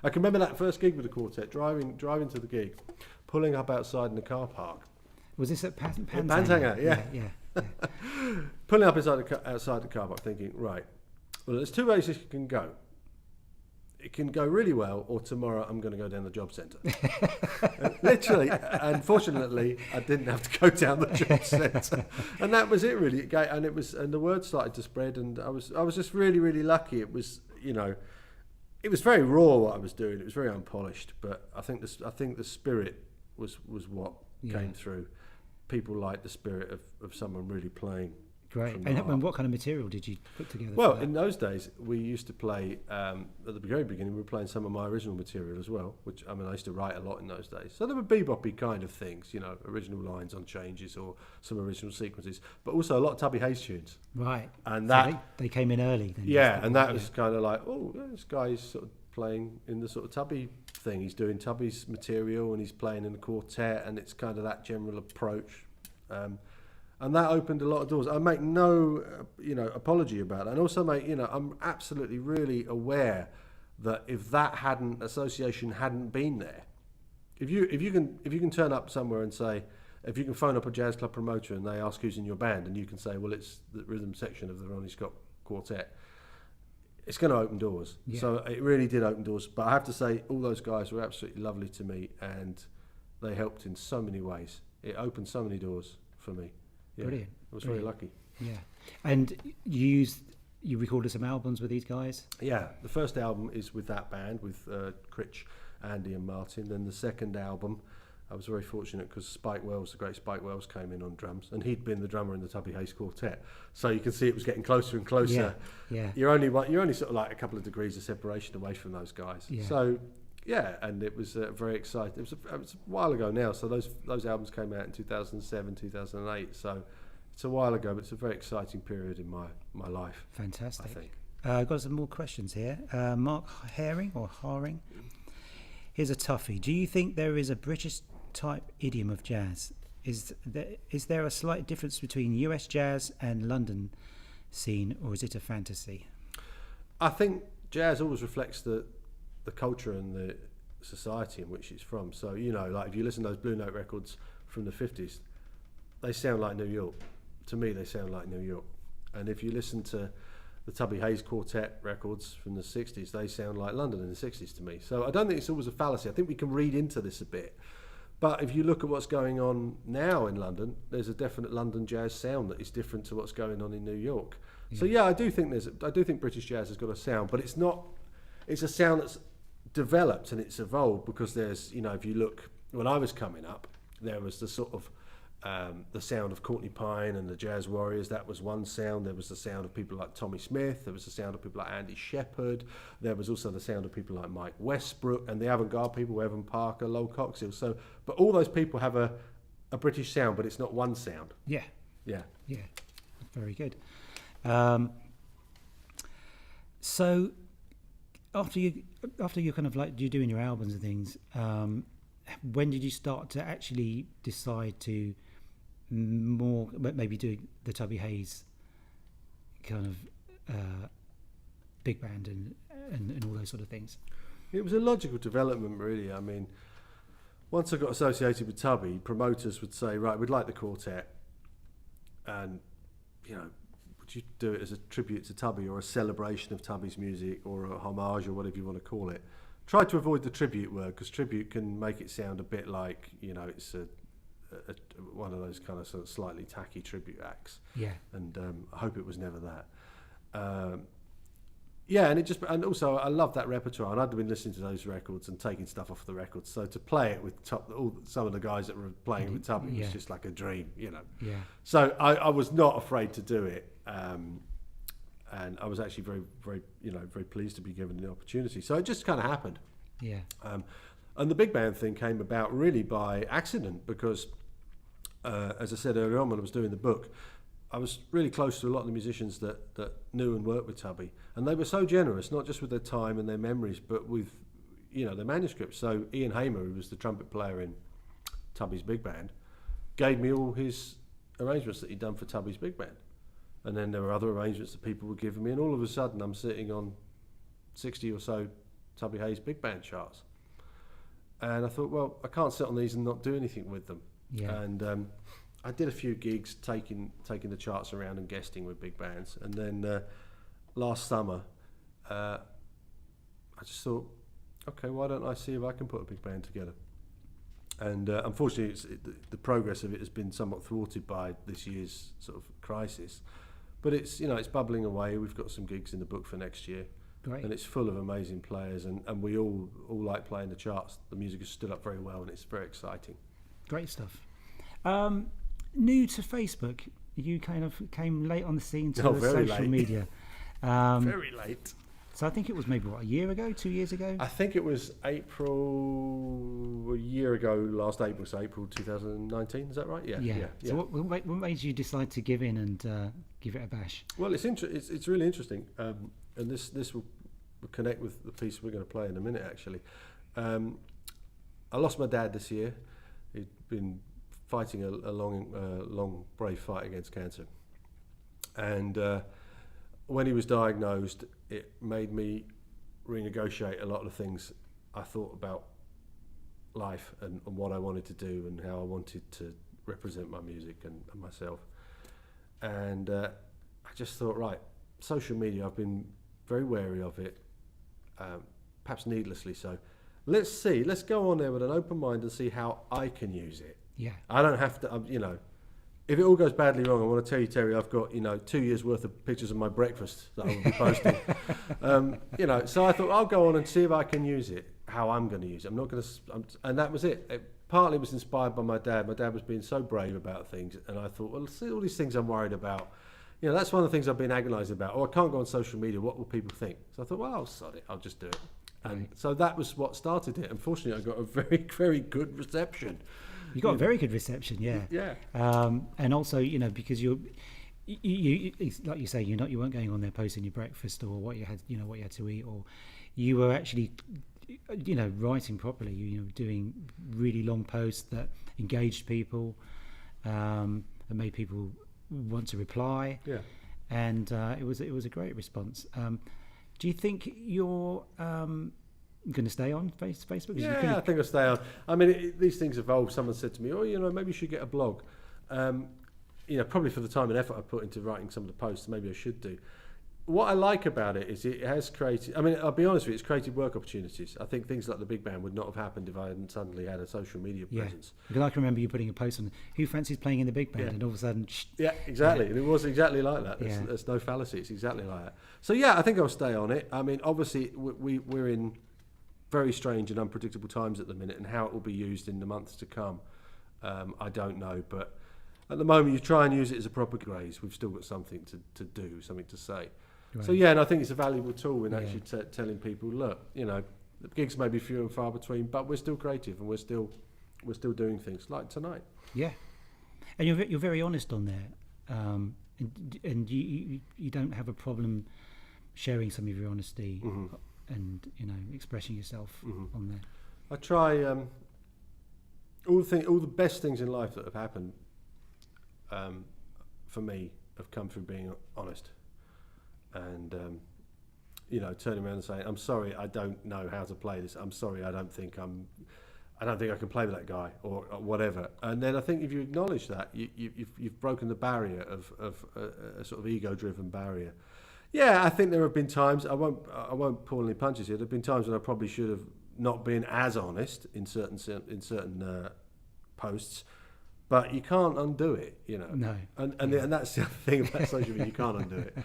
I can remember that first gig with the quartet, driving to the gig, pulling up outside in the car park. Was this at Pantanger? Pantanger, yeah. Yeah. Pulling up outside the car park, thinking, right, well, there's two ways this can go. It can go really well, or tomorrow I'm going to go down the job centre. Literally, unfortunately, I didn't have to go down the job centre, and that was it really. And the word started to spread, and I was just really, really lucky. It was, you know, it was very raw what I was doing. It was very unpolished, but I think the spirit was what came through. People like the spirit of someone really playing. Great. And what kind of material did you put together? Well, in those days, we used to play, at the very beginning, we were playing some of my original material as well, which, I mean, I used to write a lot in those days. So there were bebop-y kind of things, you know, original lines on changes or some original sequences, but also a lot of Tubby Hayes tunes. Right. And so that... They came in early then. Yeah, and that was kind of like, oh, this guy's sort of playing in the sort of Tubby thing. He's doing Tubby's material and he's playing in the quartet, and it's kind of that general approach. And that opened a lot of doors. I make no, apology about that. And also, I'm absolutely really aware that if that association hadn't been there, if you can turn up somewhere and say, if you can phone up a jazz club promoter and they ask who's in your band, and you can say, well, it's the rhythm section of the Ronnie Scott Quartet, it's going to open doors. Yeah. So it really did open doors. But I have to say, all those guys were absolutely lovely to me, and they helped in so many ways. It opened so many doors for me. Yeah, Brilliant. I was very lucky. Yeah. And you recorded some albums with these guys? Yeah. The first album is with that band, with Critch, Andy and Martin. Then the second album, I was very fortunate because Spike Wells, the great Spike Wells, came in on drums, and he'd been the drummer in the Tubby Hayes Quartet. So you can see it was getting closer and closer. Yeah. You're only sort of like a couple of degrees of separation away from those guys. Yeah. So yeah, and it was very exciting. It was a while ago now, so those albums came out in 2007, 2008. So it's a while ago, but it's a very exciting period in my life. Fantastic. I think. Got some more questions here. Mark Haring. Here's a toughie. Do you think there is a British type idiom of jazz? Is there a slight difference between US jazz and London scene, or is it a fantasy? I think jazz always reflects the culture and the society in which it's from. So, like if you listen to those Blue Note records from the 50s, they sound like New York. To me, they sound like New York. And if you listen to the Tubby Hayes Quartet records from the 60s, they sound like London in the 60s to me. So I don't think it's always a fallacy. I think we can read into this a bit. But if you look at what's going on now in London, there's a definite London jazz sound that is different to what's going on in New York. Yeah. So yeah, I do think British jazz has got a sound, but it's a sound that's developed and it's evolved because there's, if you look, when I was coming up, there was the sort of the sound of Courtney Pine and the Jazz Warriors. That was one sound. There was the sound of people like Tommy Smith. There was the sound of people like Andy Shepherd. There was also the sound of people like Mike Westbrook and the avant-garde people, Evan Parker, Lowell Coxhill. So, but all those people have a British sound, but it's not one sound. Yeah. Yeah. Yeah. Very good. So after you kind of like you're doing your albums and things, when did you start to actually decide to maybe do the Tubby Hayes kind of big band and all those sort of things? It was a logical development, really. I mean, once I got associated with Tubby, promoters would say, right, we'd like the quartet, and would you do it as a tribute to Tubby or a celebration of Tubby's music or a homage or whatever you want to call it? Try to avoid the tribute word, because tribute can make it sound a bit like it's one of those kind of sort of slightly tacky tribute acts. Yeah. And I hope it was never that. And also I love that repertoire, and I'd been listening to those records and taking stuff off the records. So to play it with some of the guys that were playing it with Tubby was just like a dream, Yeah. So I was not afraid to do it. And I was actually very, very, very pleased to be given the opportunity. So it just kind of happened. Yeah. And the big band thing came about really by accident because, as I said earlier on when I was doing the book, I was really close to a lot of the musicians that knew and worked with Tubby. And they were so generous, not just with their time and their memories, but with, their manuscripts. So Ian Hamer, who was the trumpet player in Tubby's big band, gave me all his arrangements that he'd done for Tubby's big band. And then there were other arrangements that people were giving me, and all of a sudden I'm sitting on 60 or so Tubby Hayes big band charts. And I thought, well, I can't sit on these and not do anything with them. Yeah. And I did a few gigs taking the charts around and guesting with big bands. And then last summer, I just thought, okay, why don't I see if I can put a big band together? And unfortunately, the progress of it has been somewhat thwarted by this year's sort of crisis. But it's bubbling away. We've got some gigs in the book for next year. Great. And it's full of amazing players, and we all like playing the charts. The music has stood up very well, and it's very exciting. Great stuff. New to Facebook, you kind of came late on the scene to the social media. Very late. So I think it was maybe, a year ago, 2 years ago? I think it was April, a year ago, last April, so April 2019, is that right? Yeah. So what made you decide to give in and give it a bash? Well, it's really interesting, and this will connect with the piece we're going to play in a minute, actually. I lost my dad this year. He'd been fighting a long, brave fight against cancer. And when he was diagnosed, it made me renegotiate a lot of things I thought about life and what I wanted to do and how I wanted to represent my music and myself. And I just thought, right, social media, I've been very wary of it, perhaps needlessly so. Let's go on there with an open mind and see how I can use it. Yeah. I don't have to, if it all goes badly wrong, I want to tell you, Terry, I've got 2 years worth of pictures of my breakfast that I will be posting. So I thought I'll go on and see if I can use it, how I'm going to use it. I'm not going to, and that was it. It partly was inspired by my dad. My dad was being so brave about things, and I thought, well, see all these things I'm worried about. That's one of the things I've been agonising about. I can't go on social media. What will people think? So I thought, well, I'll sod it. I'll just do it. And so that was what started it. Unfortunately, I got a very, very good reception. You got a very good reception, yeah. Yeah. And also, you know, because you like you say, you weren't going on there posting your breakfast or what you had to eat, or you were actually, you know, writing properly. You know, doing really long posts that engaged people, and made people want to reply. Yeah. And it was a great response. Do you think you're going to stay on Facebook? Yeah, I think I'll stay on. I mean, these things evolve. Someone said to me, "Oh, you know, maybe you should get a blog." You know, probably for the time and effort I put into writing some of the posts, maybe I should do. What I like about it is it has created, I mean, I'll be honest with you, it's created work opportunities. I think things like the big band would not have happened if I hadn't suddenly had a social media presence. Because I can remember you putting a post on who fancies playing in the big band, Yeah. and all of a sudden, Yeah, exactly. And it was exactly like that. There's no fallacy. It's exactly like that. So yeah, I think I'll stay on it. I mean, obviously we're in very strange and unpredictable times at the minute, and how it will be used in the months to come, I don't know. But at the moment, you try and use it as a proper graze. We've still got something to do, something to say. Right. So yeah, and I think it's a valuable tool in actually telling people, look, you know, the gigs may be few and far between, but we're still creative and we're still doing things like tonight. Yeah, and you're very honest on there, and you don't have a problem sharing some of your honesty and, you know, expressing yourself on there. I try all the best things in life that have happened for me have come through being honest. And you know, turning around and saying, "I'm sorry, I don't know how to play this. I'm sorry, I don't think I can play with that guy," or whatever. And then I think if you acknowledge that, you've broken the barrier of a sort of ego-driven barrier. Yeah, I think there have been times, I won't pull any punches here. There have been times when I probably should have not been as honest in certain posts. But you can't undo it, you know. No. And that's the other thing about social media, you can't undo it.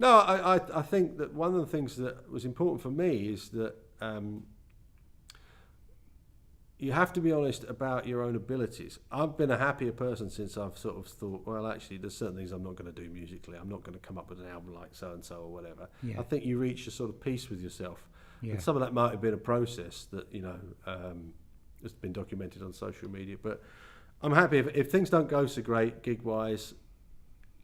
No, I think that one of the things that was important for me is that you have to be honest about your own abilities. I've been a happier person since I've sort of thought, well, actually, there's certain things I'm not going to do musically. I'm not going to come up with an album like so-and-so or whatever. Yeah. I think you reach a sort of peace with yourself. Yeah. And some of that might have been a process that, you know, has been documented on social media. But I'm happy if things don't go so great gig-wise,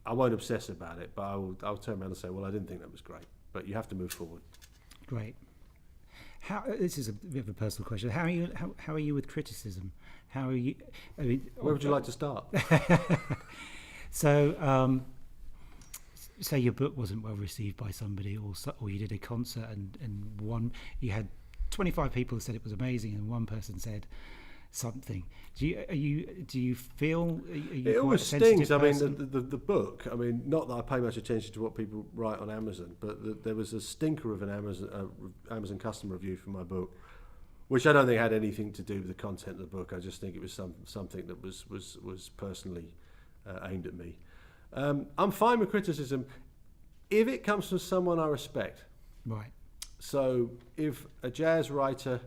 I won't obsess about it, but I'll turn around and say, well, I didn't think that was great. But you have to move forward. Great. This is a bit of a personal question. How are you with criticism? How are you? I mean, where would you like to start? So, say your book wasn't well received by somebody, or you did a concert and you had 25 people who said it was amazing, and one person said something. Do you feel? It always stings. I mean, the book. I mean, not that I pay much attention to what people write on Amazon, but there was a stinker of an Amazon customer review for my book, which I don't think had anything to do with the content of the book. I just think it was something that was personally aimed at me. I'm fine with criticism if it comes from someone I respect. Right. So if a jazz writer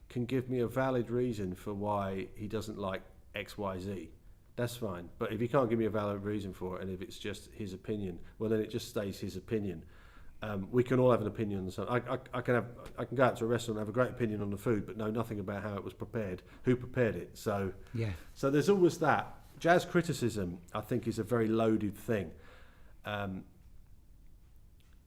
can give me a valid reason for why he doesn't like X, Y, Z, that's fine. But if he can't give me a valid reason for it, and if it's just his opinion, well, then it just stays his opinion. We can all have an opinion on something. I can go out to a restaurant and have a great opinion on the food, but know nothing about how it was prepared, who prepared it. So there's always that. Jazz criticism, I think, is a very loaded thing, and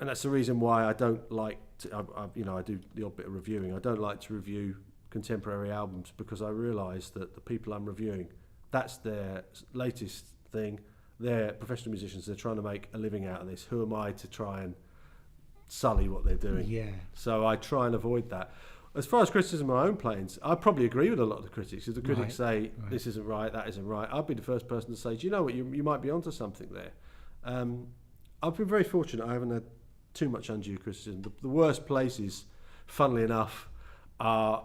that's the reason why I don't like to. I do the odd bit of reviewing. I don't like to review contemporary albums because I realise that the people I'm reviewing, that's their latest thing. They're professional musicians. They're trying to make a living out of this. Who am I to try and sully what they're doing? Yeah. So I try and avoid that. As far as criticism of my own playings, I probably agree with a lot of the critics. If the critics say this isn't right, that isn't right, I'd be the first person to say, do you know what, you might be onto something there. I've been very fortunate. I haven't had too much undue criticism. The worst places, funnily enough, are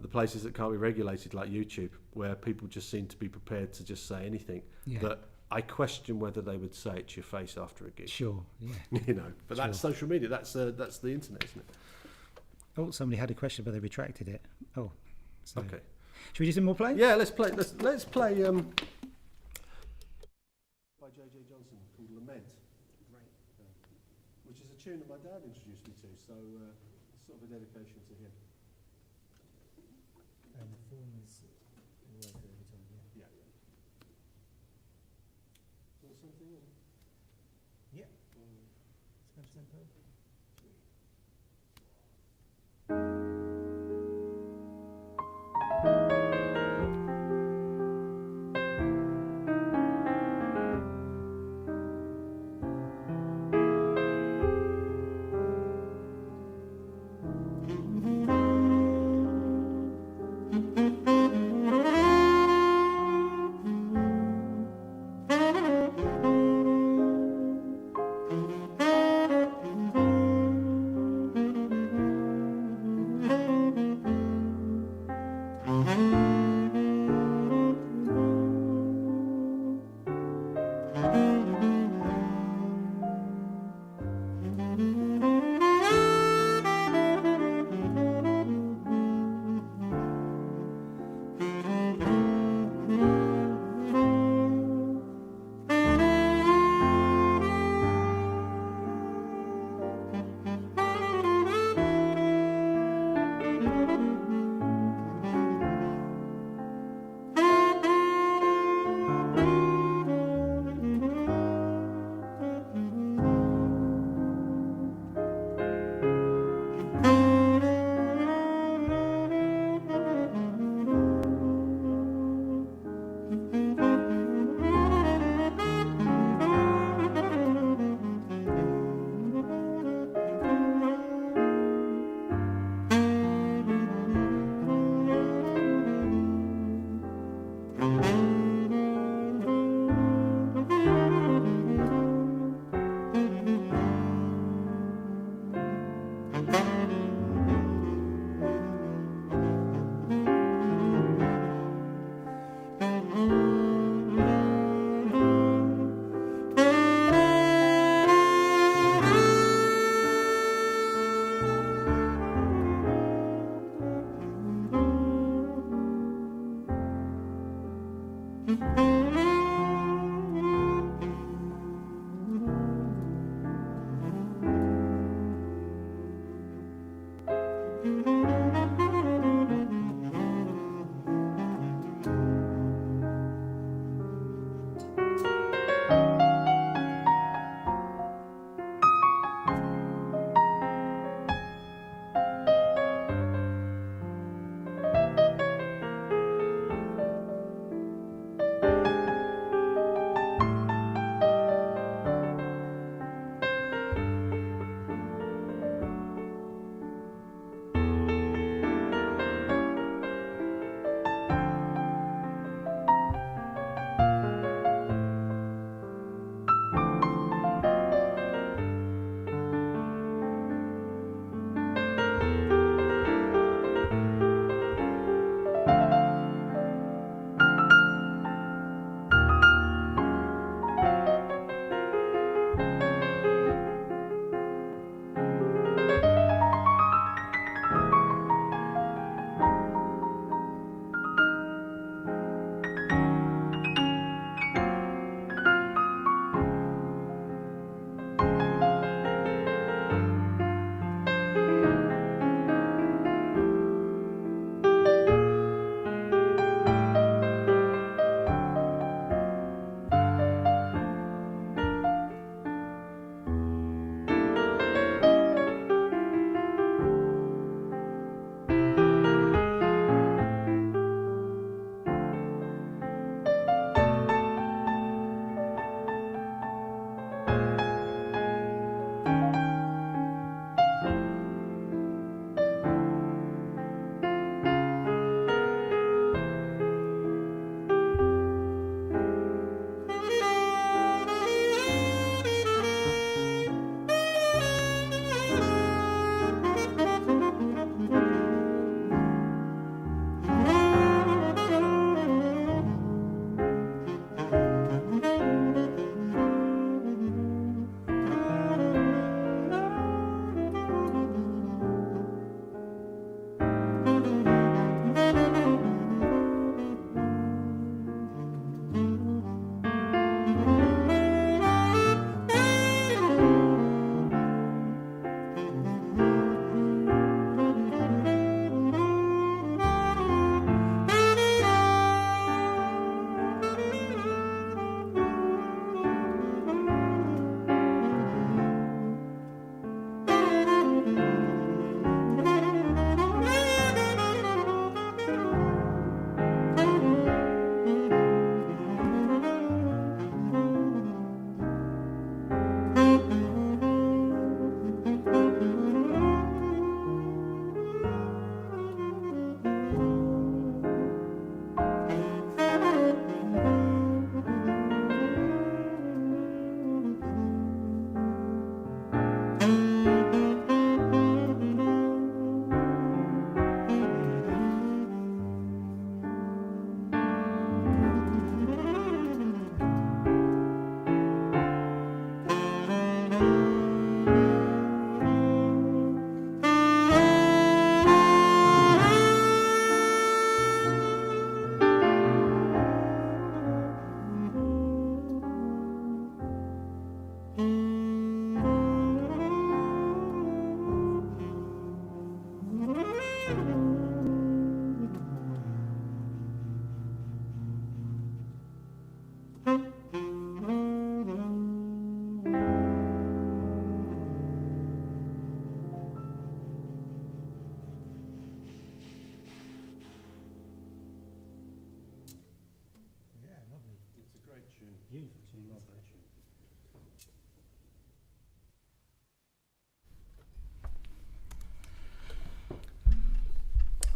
the places that can't be regulated, like YouTube, where people just seem to be prepared to just say anything. Yeah. That I question whether they would say it to your face after a gig. Sure, yeah. You know, but that's social media. That's the internet, isn't it? Oh, somebody had a question, but they retracted it. Oh, so. Okay. Should we do some more play? Yeah, let's play. Let's play. By J.J. Johnson called "Lament," which is a tune that my dad introduced me to. So sort of a dedication to him. And the form is all the way through every time, yeah? Yeah. Want something? Or? Yeah. Spend tempo.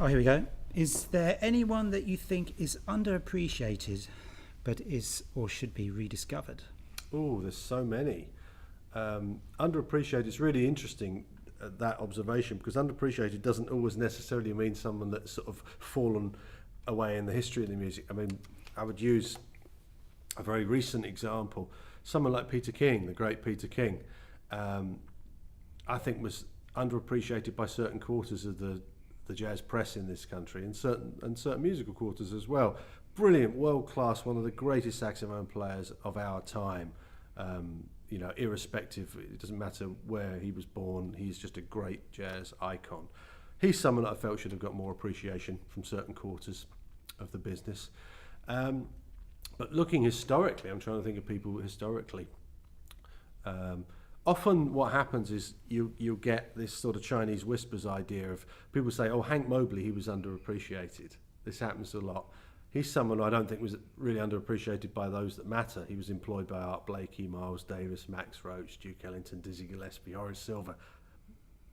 Oh, here we go. Is there anyone that you think is underappreciated but is or should be rediscovered? Oh, there's so many. Underappreciated is really interesting, that observation, because underappreciated doesn't always necessarily mean someone that's sort of fallen away in the history of the music. I mean, I would use a very recent example. Someone like Peter King, the great Peter King, I think was underappreciated by certain quarters of the jazz press in this country, and certain musical quarters as well. Brilliant, world class, one of the greatest saxophone players of our time. You know, irrespective, it doesn't matter where he was born, he's just a great jazz icon. He's someone that I felt should have got more appreciation from certain quarters of the business. But looking historically, I'm trying to think of people historically. Often what happens is you'll get this sort of Chinese whispers idea of people say, oh, Hank Mobley, he was underappreciated. This happens a lot. He's someone I don't think was really underappreciated by those that matter. He was employed by Art Blakey, Miles Davis, Max Roach, Duke Ellington, Dizzy Gillespie, Horace Silver.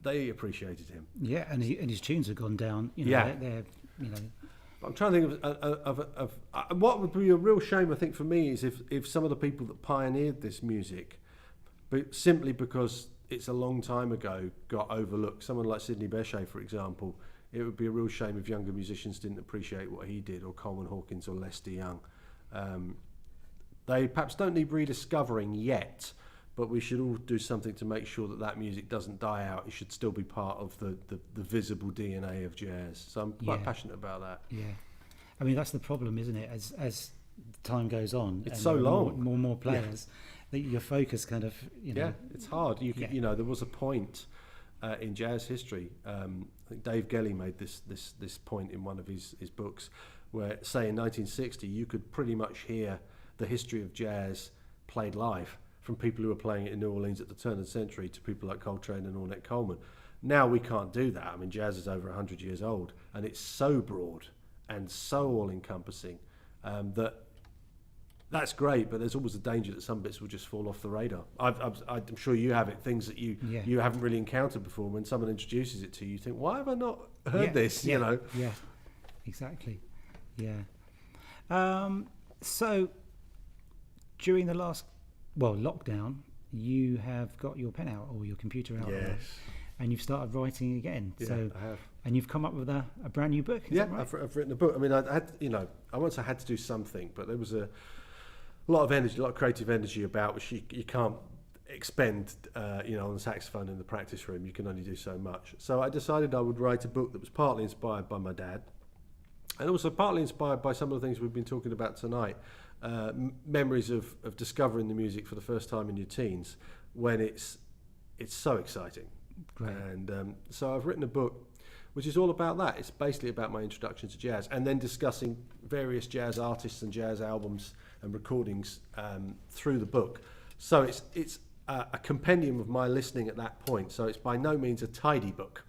They appreciated him. Yeah, and his tunes have gone down. You know, Yeah. they're you know. I'm trying to think of what would be a real shame, I think, for me is if some of the people that pioneered this music, but simply because it's a long time ago, got overlooked. Someone like Sidney Bechet, for example. It would be a real shame if younger musicians didn't appreciate what he did, or Coleman Hawkins or Lester Young. They perhaps don't need rediscovering yet, but we should all do something to make sure that music doesn't die out. It should still be part of the visible DNA of jazz. So I'm quite passionate about that. Yeah, I mean that's the problem, isn't it? As time goes on, it's and so long. More players. That your focus kind of, you know. Yeah, it's hard. You know, there was a point in jazz history. I think Dave Gelly made this point in one of his books, where, say, in 1960, you could pretty much hear the history of jazz played live from people who were playing it in New Orleans at the turn of the century to people like Coltrane and Ornette Coleman. Now we can't do that. I mean, jazz is over 100 years old, and it's so broad and so all-encompassing that's great, but there's always a danger that some bits will just fall off the radar. I'm sure you have it, things that you haven't really encountered before. When someone introduces it to you, you think, why have I not heard this? Yeah, you know? Yeah, exactly. Yeah. So during the last lockdown, you have got your pen out or your computer out, Yes. And you've started writing again. Yeah, So I have. And you've come up with a brand new book. Is that right? I've written a book. I mean, I had, I once I had to do something, but there was a lot of energy, a lot of creative energy about which you can't expend, on the saxophone in the practice room. You can only do so much. So I decided I would write a book that was partly inspired by my dad, and also partly inspired by some of the things we've been talking about tonight. Memories of discovering the music for the first time in your teens, when it's so exciting. Great. And so I've written a book which is all about that. It's basically about my introduction to jazz, and then discussing various jazz artists and jazz albums and recordings through the book. So it's a compendium of my listening at that point. So it's by no means a tidy book.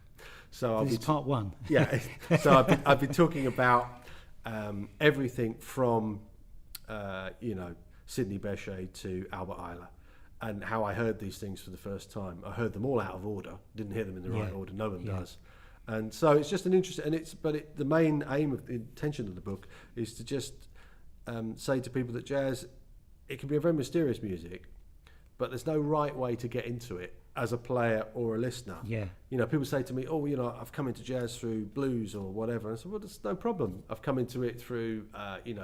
So This is part one. Yeah. So I've been talking about everything from Sidney Bechet to Albert Ayler, and how I heard these things for the first time. I heard them all out of order. Didn't hear them in the right order. No one does. And so it's just an interesting, the main aim of the intention of the book is to just say to people that jazz, it can be a very mysterious music, but there's no right way to get into it as a player or a listener. Yeah. People say to me, I've come into jazz through blues or whatever. And I said, well, there's no problem. I've come into it through,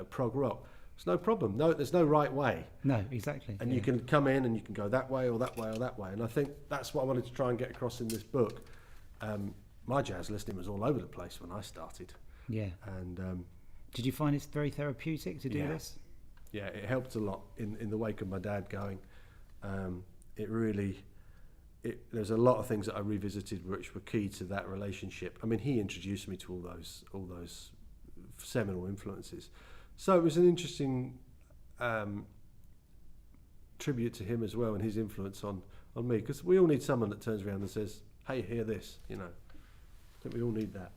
prog rock. It's no problem. No, there's no right way. No, exactly. And you can come in and you can go that way or that way or that way. And I think that's what I wanted to try and get across in this book. My jazz listening was all over the place when I started. Yeah. And did you find it's very therapeutic to do this? Yeah, it helped a lot in the wake of my dad going. There's a lot of things that I revisited which were key to that relationship. I mean, he introduced me to all those seminal influences. So it was an interesting tribute to him as well, and his influence on me, because we all need someone that turns around and says, hey, hear this, I think we all need that.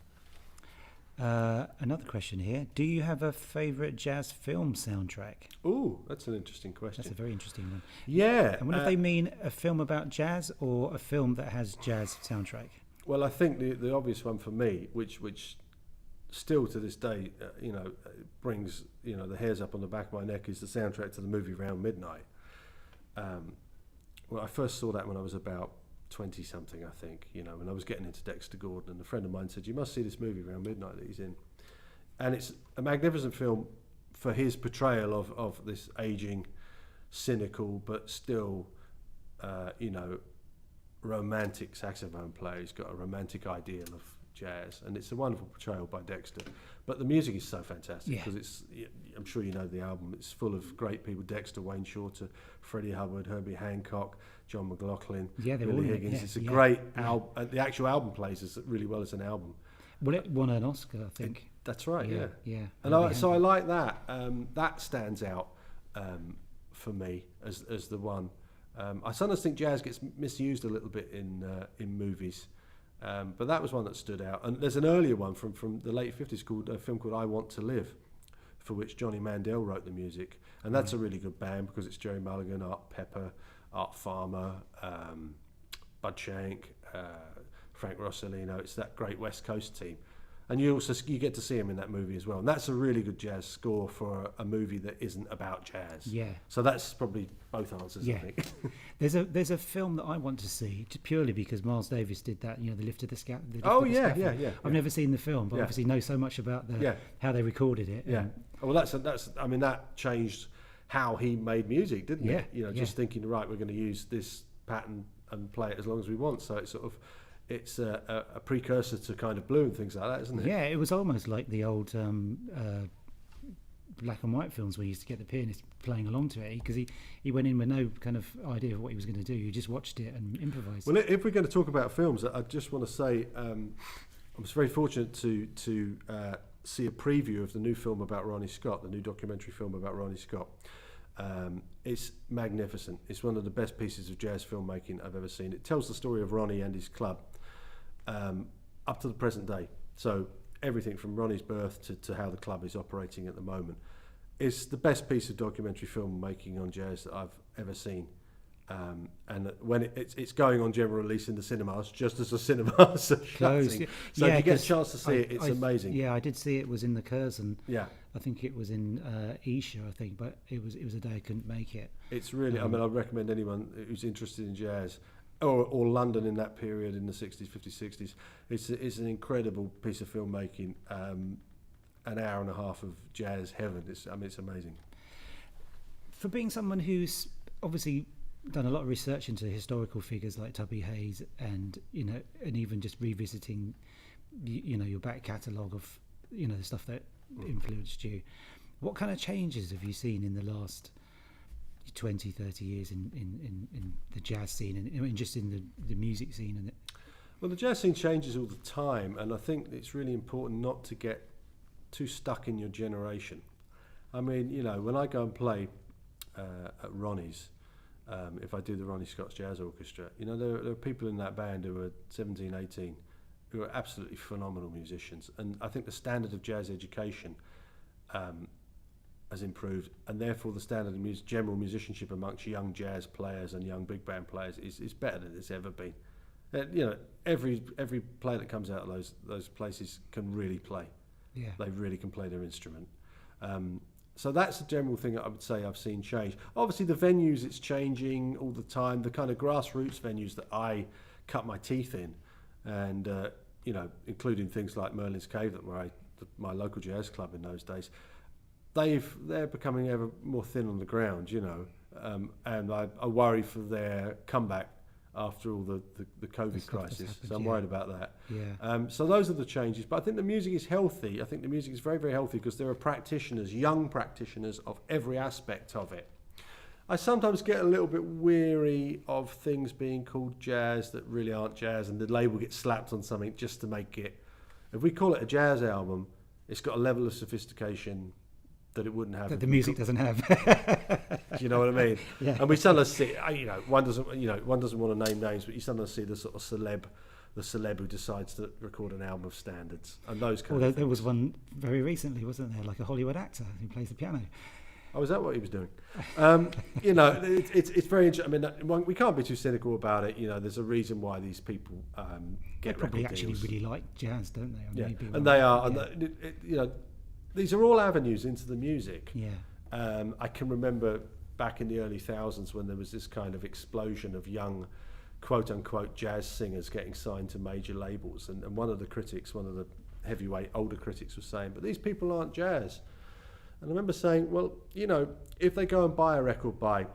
Another question here. Do you have a favourite jazz film soundtrack? Oh, that's an interesting question. That's a very interesting one. Yeah. And what if they mean a film about jazz or a film that has jazz soundtrack? Well, I think the obvious one for me, which still to this day, brings the hairs up on the back of my neck, is the soundtrack to the movie Round Midnight. Well, I first saw that when I was about 20 something, I think, when I was getting into Dexter Gordon, and a friend of mine said, "You must see this movie Round Midnight that he's in." And it's a magnificent film for his portrayal of this aging, cynical, but still, romantic saxophone player. He's got a romantic ideal of jazz, and it's a wonderful portrayal by Dexter. But the music is so fantastic because I'm sure you know the album. It's full of great people: Dexter, Wayne Shorter, Freddie Hubbard, Herbie Hancock, John McLaughlin, Billy Higgins. Yeah, it's a great album. The actual album plays really well as an album. Well, it won an Oscar, I think. That's right. Yeah. And so I like that. That stands out for me as the one. I sometimes think jazz gets misused a little bit in movies, but that was one that stood out. And there's an earlier one from the late 50s called a film called I Want to Live, for which Johnny Mandel wrote the music, and that's a really good band because it's Jerry Mulligan, Art Pepper, Art Farmer, Bud Shank, Frank Rossellino. It's that great West Coast team. And you get to see him in that movie as well. And that's a really good jazz score for a movie that isn't about jazz. Yeah. So that's probably both answers, I think. There's a film that I want to see purely because Miles Davis did that, the Lift of the Scaffold. I've never seen the film, but obviously know so much about how they recorded it. Yeah. Well, that changed how he made music, didn't it? Just thinking, right, we're going to use this pattern and play it as long as we want. So it's it's a precursor to kind of Blue and things like that, isn't it? Yeah, it was almost like the old black and white films where you used to get the pianist playing along to it, because he went in with no kind of idea of what he was going to do. You just watched it and improvised. Well, if we're going to talk about films, I just want to say I was very fortunate to see a preview of the new film about Ronnie Scott, the new documentary film about Ronnie Scott. It's magnificent. It's one of the best pieces of jazz filmmaking I've ever seen. It tells the story of Ronnie and his club up to the present day. So everything from Ronnie's birth to how the club is operating at the moment. It's the best piece of documentary filmmaking on jazz that I've ever seen. And when it's going on general release in the cinemas, just as the cinemas are shutting. So if you get a chance to see it, it's amazing. Yeah, I did see it. Was in the Curzon. Yeah, I think it was in Esher, I think, but it was a day I couldn't make it. It's really. I'd recommend anyone who's interested in jazz or London in that period in the 60s, 50s, 60s. It's an incredible piece of filmmaking. An hour and a half of jazz heaven. It's amazing. For being someone who's obviously done a lot of research into historical figures like Tubby Hayes, and and even just revisiting your back catalogue of the stuff that influenced you, what kind of changes have you seen in the last 20, 30 years in the jazz scene and just in the music scene? Well, the jazz scene changes all the time, and I think it's really important not to get too stuck in your generation. When I go and play at Ronnie's, if I do the Ronnie Scott's Jazz Orchestra, there are people in that band who are 17, 18, who are absolutely phenomenal musicians. And I think the standard of jazz education has improved, and therefore the standard of general musicianship amongst young jazz players and young big band players is better than it's ever been. Every player that comes out of those places can really play. Yeah. They really can play their instrument. So that's a general thing that I would say I've seen change. Obviously, the venues, it's changing all the time. The kind of grassroots venues that I cut my teeth in, and including things like Merlin's Cave, my local jazz club in those days, they're becoming ever more thin on the ground, and I worry for their comeback after all the COVID crisis. Happened, so I'm worried about that. Yeah. So those are the changes. But I think the music is healthy. I think the music is very, very healthy because there are practitioners, young practitioners of every aspect of it. I sometimes get a little bit weary of things being called jazz that really aren't jazz, and the label gets slapped on something just to make it. If we call it a jazz album, it's got a level of sophistication that it wouldn't have. That the music doesn't have. Do you know what I mean? Yeah. And we sometimes see, one doesn't want to name names, but you sometimes see the sort of celeb who decides to record an album of standards and those kind of things. There was one very recently, wasn't there? Like a Hollywood actor who plays the piano. Oh, is that what he was doing? You know, it's very interesting. I mean, we can't be too cynical about it. You know, there's a reason why these people They get probably record actually deals. really like jazz, don't they? Yeah, Maybe and they are. Yeah. And you know, these are all avenues into the music. Yeah. I can remember back in the early thousands when there was this kind of explosion of young, quote unquote, jazz singers getting signed to major labels. And one of the critics, one of the heavyweight older critics was saying, but these people aren't jazz. And I remember saying, well, you know, if they go and buy a record by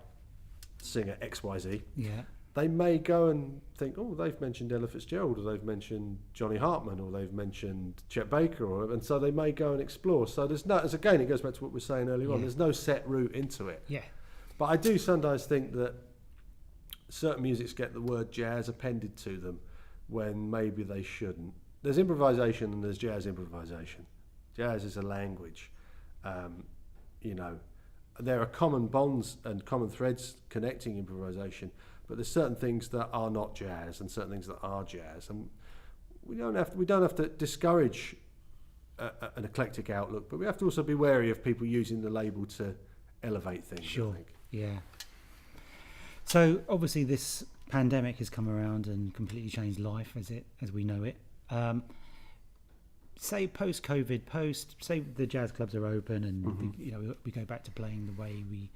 singer XYZ, Yeah. they may go and think, oh, they've mentioned Ella Fitzgerald, or they've mentioned Johnny Hartman, or they've mentioned Chet Baker, and so they may go and explore. So there's no, as again, it goes back to what we were saying earlier on, there's no set route into it. Yeah. But I do sometimes think that certain musics get the word jazz appended to them when maybe they shouldn't. There's improvisation and there's jazz improvisation. Jazz is a language. You know, there are common bonds and common threads connecting improvisation, but there's certain things that are not jazz and certain things that are jazz, and we don't have to discourage an eclectic outlook, but we have to also be wary of people using the label to elevate things. Sure. I think. Yeah. So obviously this pandemic has come around and completely changed life as we know it. Say post-COVID, say the jazz clubs are open and we go back to playing the way we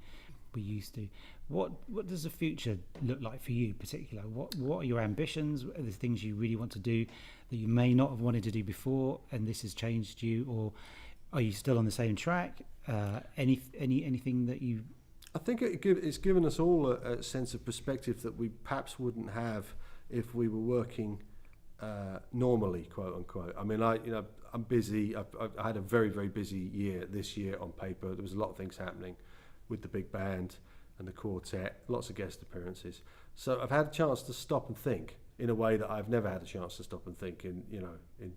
used to. What does the future look like for you, particularly? What are your ambitions? What are the things you really want to do that you may not have wanted to do before, and this has changed you, or are you still on the same track? Anything that you? I think it's given us all a sense of perspective that we perhaps wouldn't have if we were working normally, quote unquote. I mean, I'm busy. I had a very, very busy year this year on paper. There was a lot of things happening with the big band and the quartet, lots of guest appearances. So I've had a chance to stop and think in a way that I've never had a chance to stop and think in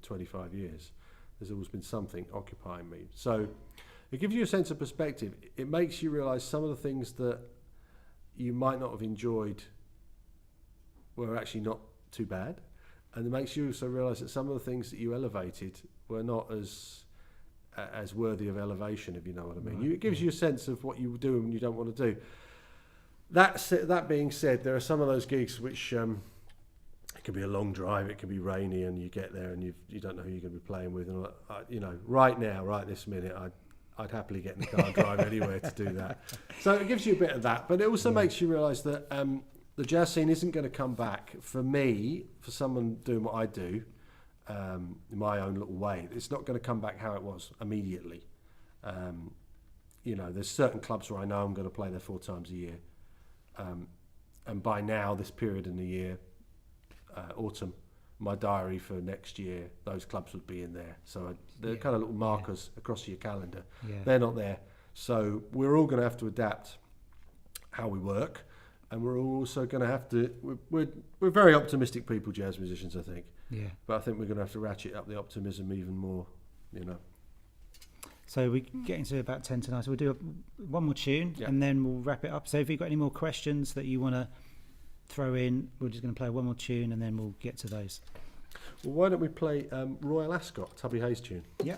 25 years. There's always been something occupying me. So it gives you a sense of perspective. It makes you realise some of the things that you might not have enjoyed were actually not too bad. And it makes you also realise that some of the things that you elevated were not as worthy of elevation, if you know what I mean. Right. It gives you a sense of what you do and you don't want to do. That being said, there are some of those gigs which it can be a long drive, it can be rainy, and you get there and you don't know who you're going to be playing with. And right now, right this minute, I'd happily get in the car and drive anywhere to do that. So it gives you a bit of that, but it also makes you realise that the jazz scene isn't going to come back for me, for someone doing what I do in my own little way. It's not going to come back how it was immediately. There's certain clubs where I know I'm going to play there 4 times a year. And by now, this period in the year, autumn, my diary for next year, those clubs would be in there. So they're kind of little markers across your calendar. Yeah. They're not there. So we're all going to have to adapt how we work. And we're also going to have to, we're very optimistic people, jazz musicians, I think. Yeah. But I think we're going to have to ratchet up the optimism even more, So we're getting to about 10 tonight. So we'll do one more tune and then we'll wrap it up. So if you've got any more questions that you want to throw in, we're just going to play one more tune and then we'll get to those. Well, why don't we play Royal Ascot, Tubby Hayes tune? Yeah.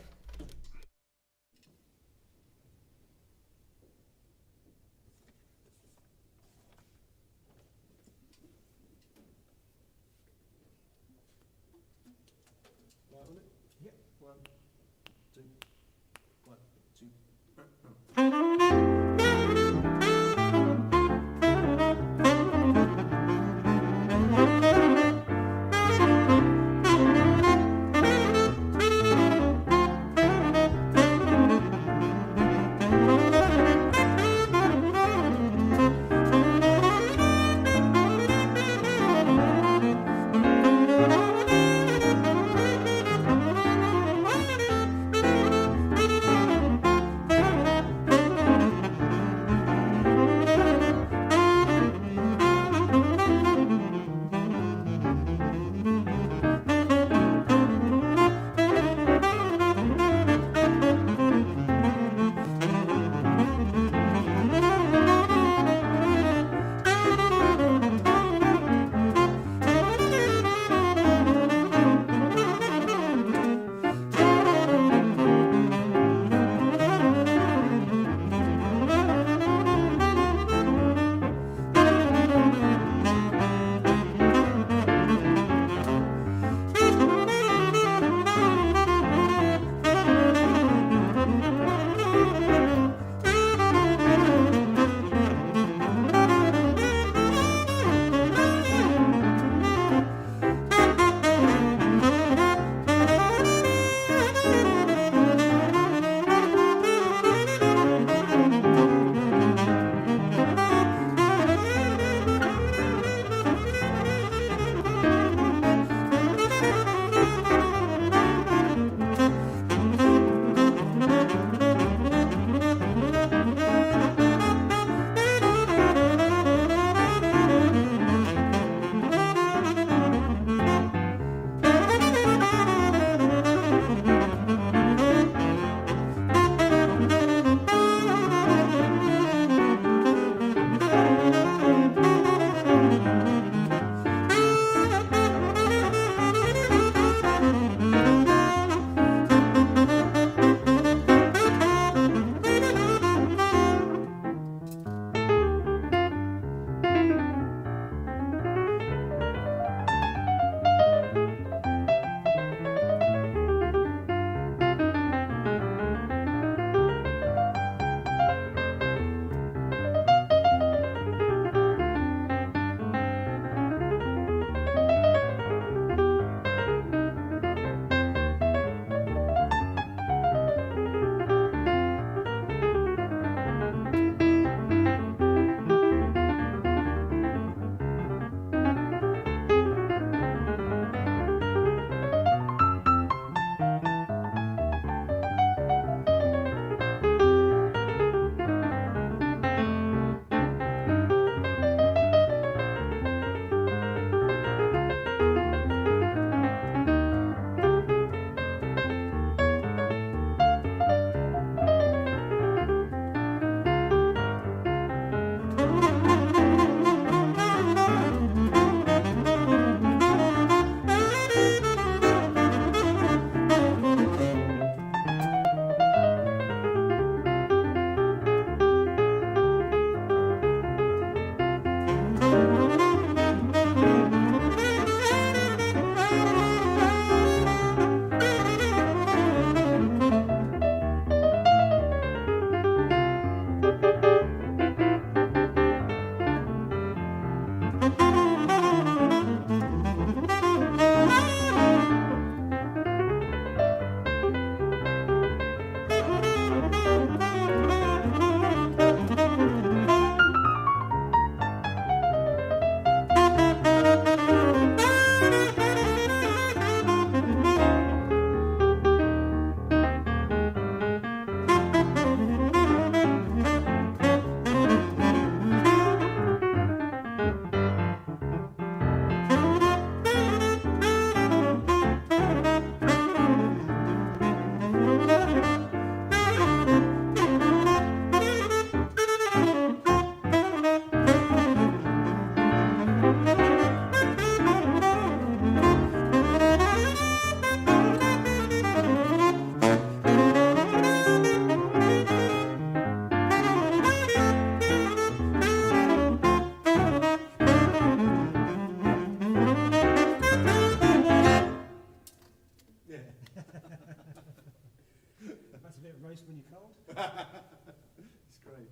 It's great.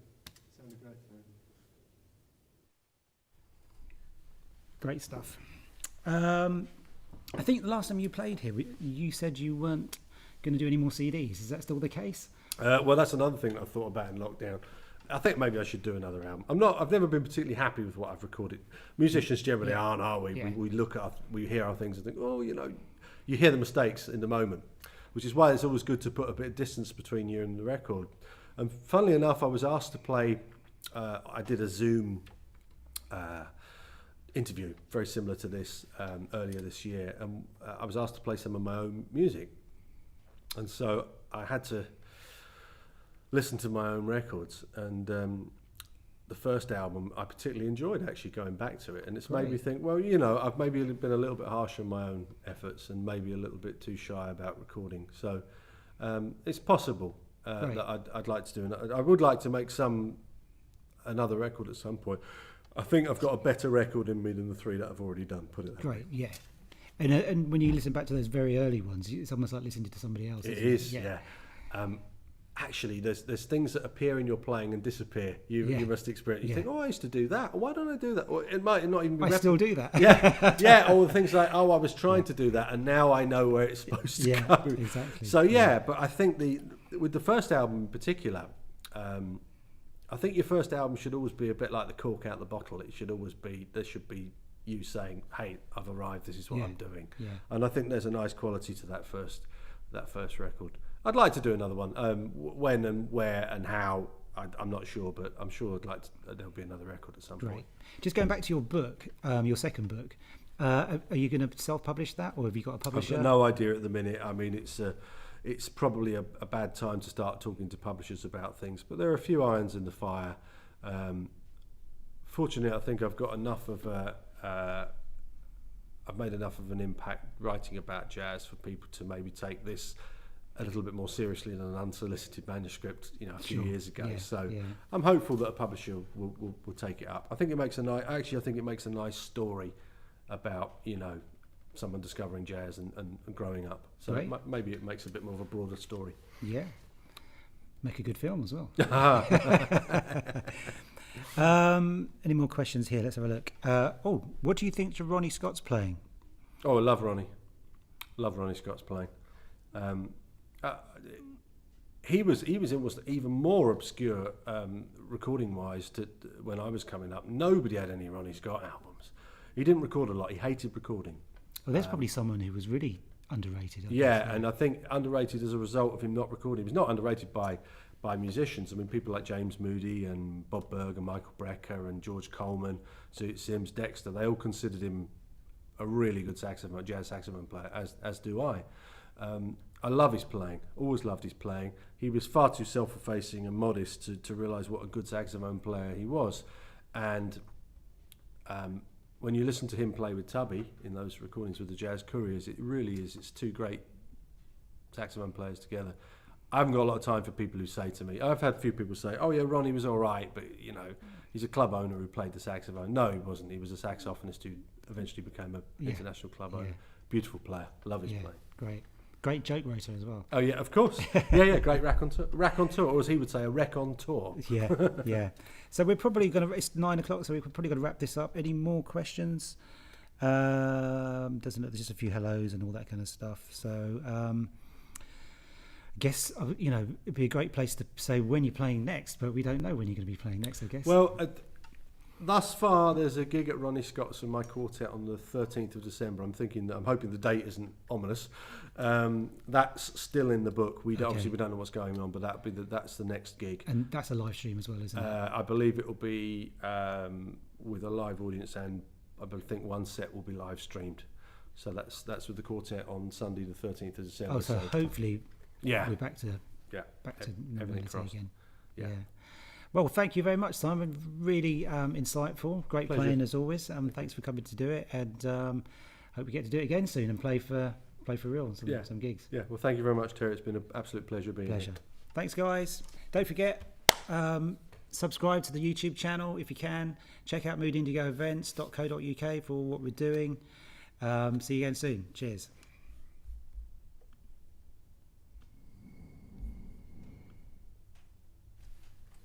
Sounded great. Great stuff. I think the last time you played here, you said you weren't going to do any more CDs. Is that still the case? Well, that's another thing that I thought about in lockdown. I think maybe I should do another album. I've never been particularly happy with what I've recorded. Musicians generally aren't, are we? Yeah. We hear our things and think, oh, you hear the mistakes in the moment, which is why it's always good to put a bit of distance between you and the record. And funnily enough, I was asked to play. I did a Zoom interview very similar to this earlier this year, and I was asked to play some of my own music, and so I had to listen to my own records, and the first album I particularly enjoyed actually going back to it, and it's made me think, well, I've maybe been a little bit harsh on my own efforts and maybe a little bit too shy about recording, so it's possible that I'd like to do, and I would like to make another record at some point. I think I've got a better record in me than the three that I've already done, put it that way. Great, yeah. And when you listen back to those very early ones, it's almost like listening to somebody else. It is, yeah. Actually, there's things that appear in your playing and disappear. You must experience. You think, oh, I used to do that. Why don't I do that? Or it might not even be. I still do that. Yeah. Or things like, oh, I was trying to do that, and now I know where it's supposed to go. Exactly. So but I think with the first album in particular, I think your first album should always be a bit like the cork out the bottle. It should always be. There should be you saying, "Hey, I've arrived. This is what I'm doing." Yeah. And I think there's a nice quality to that first record. I'd like to do another one. When and where and how, I'm not sure, but I'm sure there'll be another record at some point. Just going back to your book, your second book, are you going to self-publish that, or have you got a publisher? I've got no idea at the minute. I mean, it's probably a bad time to start talking to publishers about things, but there are a few irons in the fire. Fortunately, I think I've got enough of I've made enough of an impact writing about jazz for people to maybe take this a little bit more seriously than an unsolicited manuscript, a few years ago. I'm hopeful that a publisher will take it up. I think it makes a nice story about someone discovering jazz and growing up. So maybe it makes a bit more of a broader story. Yeah, make a good film as well. Any more questions here? Let's have a look. What do you think Ronnie Scott's playing? Oh, I love Ronnie. Love Ronnie Scott's playing. He was almost even more obscure recording wise when I was coming up. Nobody had any Ronnie Scott albums. He didn't record a lot. He hated recording. Well, there's probably someone who was really underrated. And I think underrated as a result of him not recording. He was not underrated by musicians. I mean, people like James Moody and Bob Berg and Michael Brecker and George Coleman, Sims, Dexter, they all considered him a really good jazz saxophone player, as do I. I love his playing, always loved his playing. He was far too self-effacing and modest to realise what a good saxophone player he was. And when you listen to him play with Tubby in those recordings with the Jazz Couriers, it really is, it's two great saxophone players together. I haven't got a lot of time for people who say to me, I've had a few people say, oh yeah, Ronnie was all right, but he's a club owner who played the saxophone. No, he wasn't. He was a saxophonist who eventually became an international club owner. Beautiful player. Love his playing. Great joke writer as well. Oh yeah, of course. Great raconteur, or as he would say, a raconteur. Yeah. So we're probably it's 9:00, so we're probably going to wrap this up. Any more questions? Doesn't look, there's just a few hellos and all that kind of stuff. So I guess it'd be a great place to say when you're playing next, but we don't know when you're going to be playing next, I guess. Well, thus far there's a gig at Ronnie Scott's with my quartet on the 13th of December. I'm hoping the date isn't ominous. That's still in the book. Obviously we don't know what's going on, but that's the next gig. And that's a live stream as well, isn't it? I believe it will be with a live audience, and I think one set will be live streamed. So that's with the quartet on Sunday the 13th of December. Oh, so hopefully we're back to everything crossed again. Yeah. Well, thank you very much, Simon. Really insightful. Great Pleasure. Playing as always. Thanks for coming to do it, and hope we get to do it again soon and play for real on some gigs. Yeah. Well, thank you very much, Terry. It's been an absolute pleasure being here. Thanks, guys. Don't forget, subscribe to the YouTube channel if you can. Check out moodindigoevents.co.uk for what we're doing. See you again soon. Cheers.